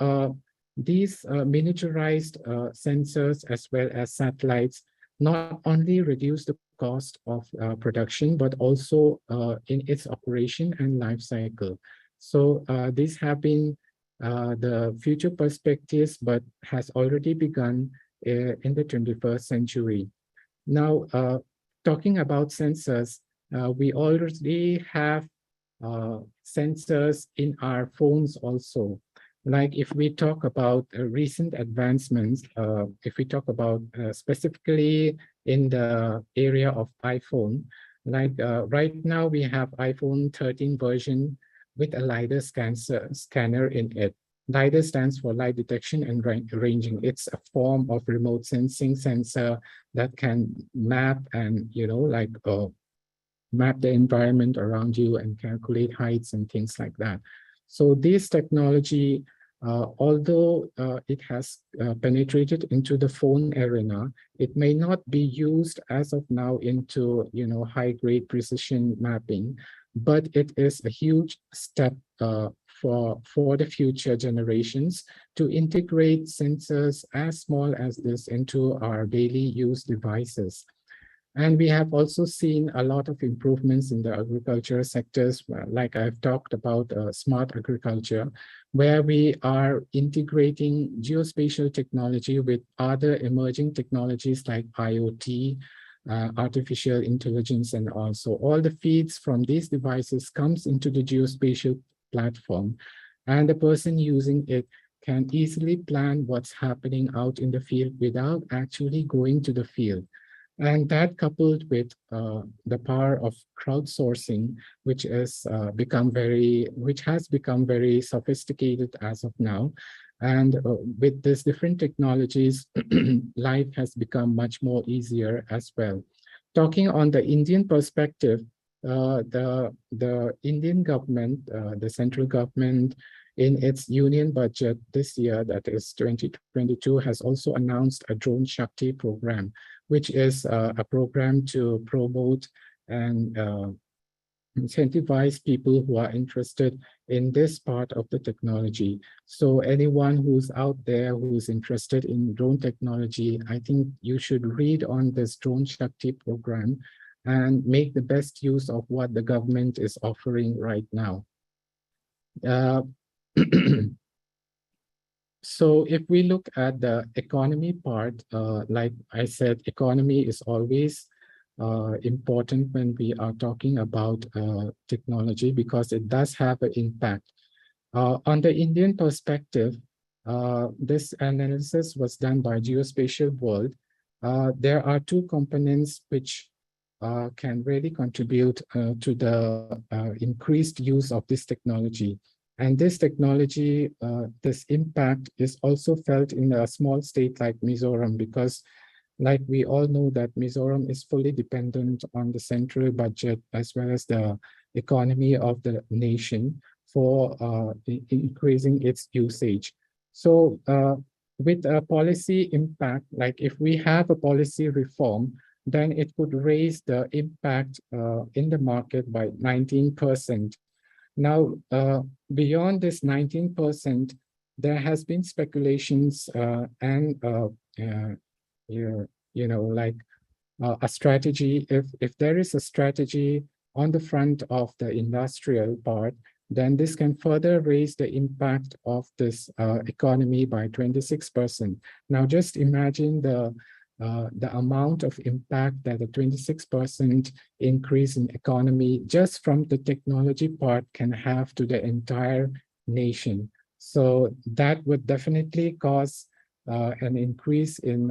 these miniaturized sensors as well as satellites not only reduce the cost of production, but also in its operation and life cycle. So these have been the future perspectives, but has already begun in the 21st century. Now, talking about sensors, we already have sensors in our phones also. Like if we talk about recent advancements, if we talk about specifically in the area of iPhone, like right now we have iPhone 13 version with a LiDAR scanner in it. LiDAR stands for light detection and ranging. It's a form of remote sensing sensor that can map and, like map the environment around you and calculate heights and things like that. So this technology, although it has penetrated into the phone arena, it may not be used as of now into, high-grade precision mapping, but it is a huge step for the future generations to integrate sensors as small as this into our daily use devices. And we have also seen a lot of improvements in the agriculture sectors, like I've talked about smart agriculture, where we are integrating geospatial technology with other emerging technologies like IoT, artificial intelligence, and also all the feeds from these devices comes into the geospatial platform. And the person using it can easily plan what's happening out in the field without actually going to the field. And that coupled with the power of crowdsourcing, which has become very sophisticated as of now. And with these different technologies, life has become much more easier as well. Talking on the Indian perspective, the Indian government, the central government, in its union budget this year, that is 2022, has also announced a Drone Shakti program, which is a program to promote and incentivize people who are interested in this part of the technology. So anyone who's out there who's interested in drone technology, I think you should read on this Drone Shakti program and make the best use of what the government is offering right now. So if we look at the economy part, like I said, economy is always important when we are talking about technology, because it does have an impact. On the Indian perspective, this analysis was done by Geospatial World. There are two components which can really contribute to the increased use of this technology. And this technology, this impact is also felt in a small state like Mizoram, because like we all know that Mizoram is fully dependent on the central budget as well as the economy of the nation for increasing its usage. So with a policy impact, like if we have a policy reform, then it could raise the impact in the market by 19%. Now, beyond this 19%, there has been speculations and like a strategy. If there is a strategy on the front of the industrial part, then this can further raise the impact of this economy by 26%. Now, just imagine the amount of impact that a 26% increase in economy just from the technology part can have to the entire nation. So that would definitely cause an increase in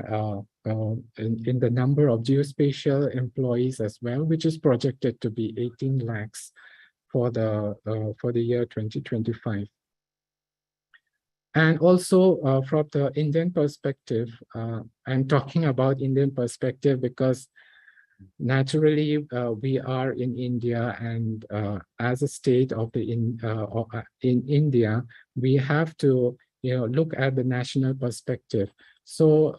the number of geospatial employees as well, which is projected to be 18 lakhs for the year 2025. And also from the Indian perspective, I'm talking about Indian perspective because naturally we are in India, and as a state of in India, we have to look at the national perspective. So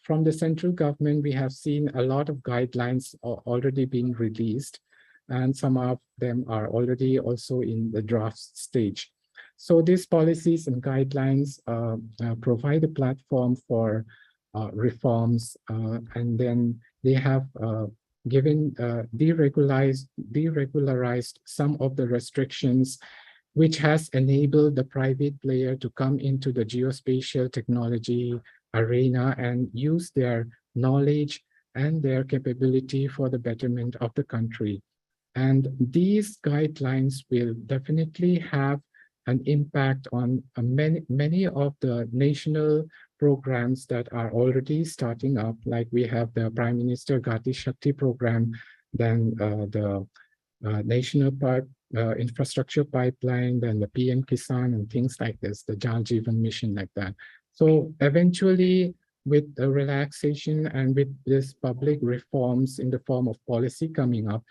from the central government, we have seen a lot of guidelines already being released, and some of them are already also in the draft stage. So these policies and guidelines provide a platform for reforms, and then they have given deregularized some of the restrictions, which has enabled the private player to come into the geospatial technology arena and use their knowledge and their capability for the betterment of the country. And these guidelines will definitely have an impact on many of the national programs that are already starting up, like we have the Prime Minister Gati Shakti program, then the National Infrastructure Pipeline, then the PM Kisan and things like this, the Jal Jeevan Mission like that. So eventually, with the relaxation and with this public reforms in the form of policy coming up,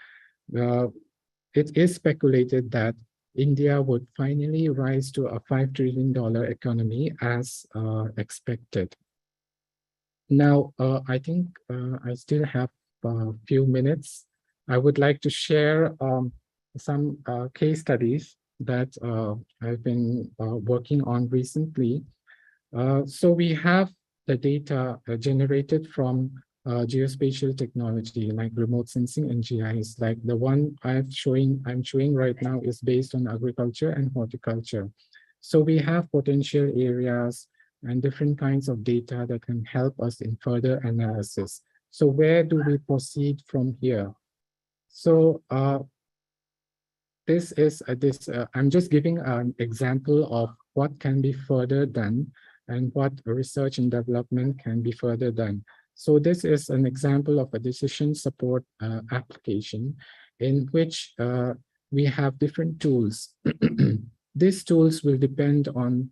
it is speculated that India would finally rise to a $5 trillion economy as expected. Now, I think I still have a few minutes. I would like to share some case studies that I've been working on recently. So we have the data generated from geospatial technology like remote sensing and GIS. Like the one I'm showing right now is based on agriculture and horticulture. So we have potential areas and different kinds of data that can help us in further analysis. So where do we proceed from here? So I'm just giving an example of what can be further done and what research and development can be further done. So this is an example of a decision support application in which we have different tools. These tools will depend on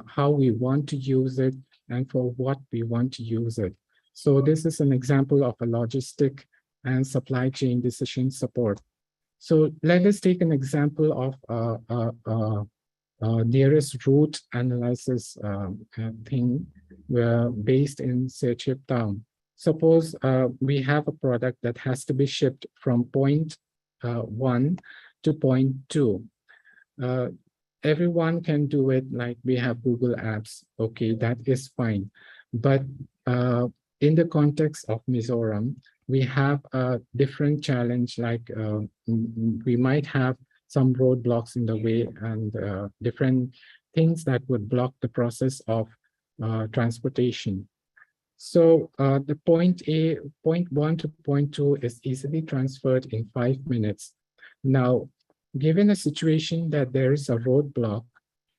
how we want to use it and for what we want to use it. So this is an example of a logistic and supply chain decision support. So let us take an example of nearest route analysis thing based in Sechip town. Suppose we have a product that has to be shipped from point 1 to point 2. Everyone can do it, like we have Google Apps. Okay, that is fine. But in the context of Mizoram, we have a different challenge, like we might have some roadblocks in the way and different things that would block the process of transportation. So the point 1 to point 2 is easily transferred in 5 minutes. Now, given a situation that there is a roadblock,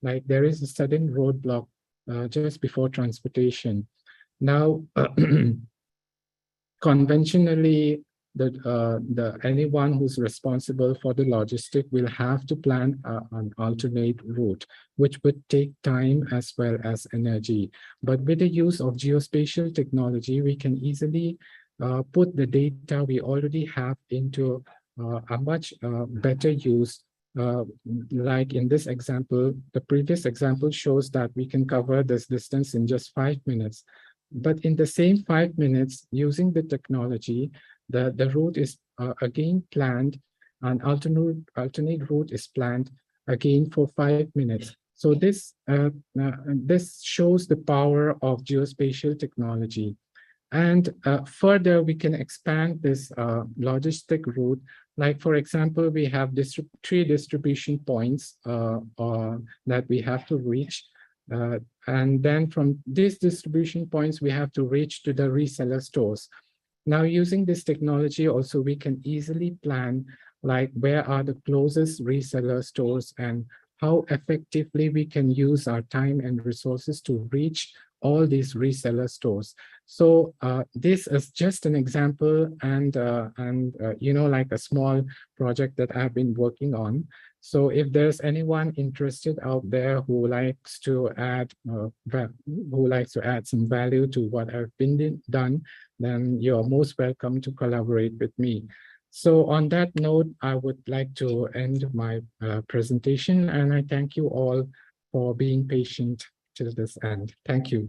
like there is a sudden roadblock just before transportation. Now, conventionally, anyone who's responsible for the logistic will have to plan an alternate route, which would take time as well as energy. But with the use of geospatial technology, we can easily put the data we already have into a much better use like in this example, the previous example shows that we can cover this distance in just 5 minutes. But in the same 5 minutes, using the technology, the route is again planned, and alternate route is planned again for 5 minutes. So this shows the power of geospatial technology. And further, we can expand this logistic route. Like, for example, we have 3 distribution points that we have to reach. And then from these distribution points, we have to reach to the reseller stores. Now, using this technology, also, we can easily plan, like, where are the closest reseller stores and how effectively we can use our time and resources to reach all these reseller stores. So this is just an example and you know, like a small project that I've been working on. So if there's anyone interested out there who likes to add some value to what I've been done, then you're most welcome to collaborate with me. So on that note, I would like to end my presentation, and I thank you all for being patient till this end. Thank you.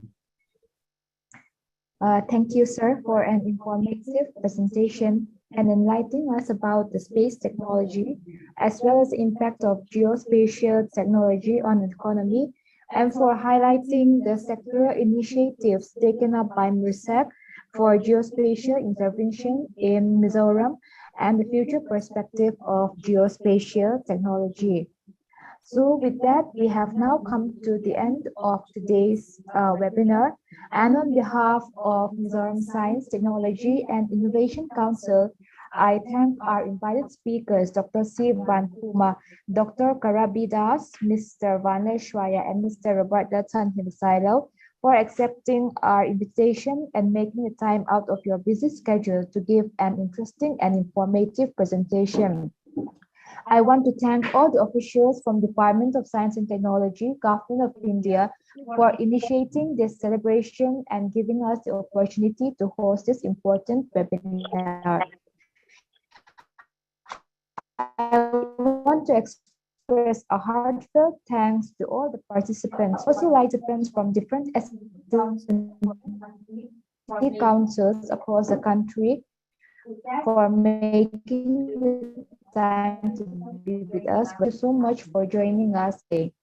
Thank you, sir, for an informative presentation and enlightening us about the space technology, as well as the impact of geospatial technology on the economy, and for highlighting the sectoral initiatives taken up by MIRSEC for geospatial intervention in Mizoram and the future perspective of geospatial technology. So with that, we have now come to the end of today's webinar. And on behalf of Mizoram Science, Technology and Innovation Council, I thank our invited speakers, Dr. Sivan Kuma, Dr. Karabidas, Mr. Vaner Shwaya, and Mr. Robert Datan Himasilo, for accepting our invitation and making the time out of your busy schedule to give an interesting and informative presentation. I want to thank all the officials from Department of Science and Technology, Government of India, for initiating this celebration and giving us the opportunity to host this important webinar. I want to express a heartfelt thanks to all the participants, also participants from different councils across the country, for making the time to be with us. Thank you so much for joining us today.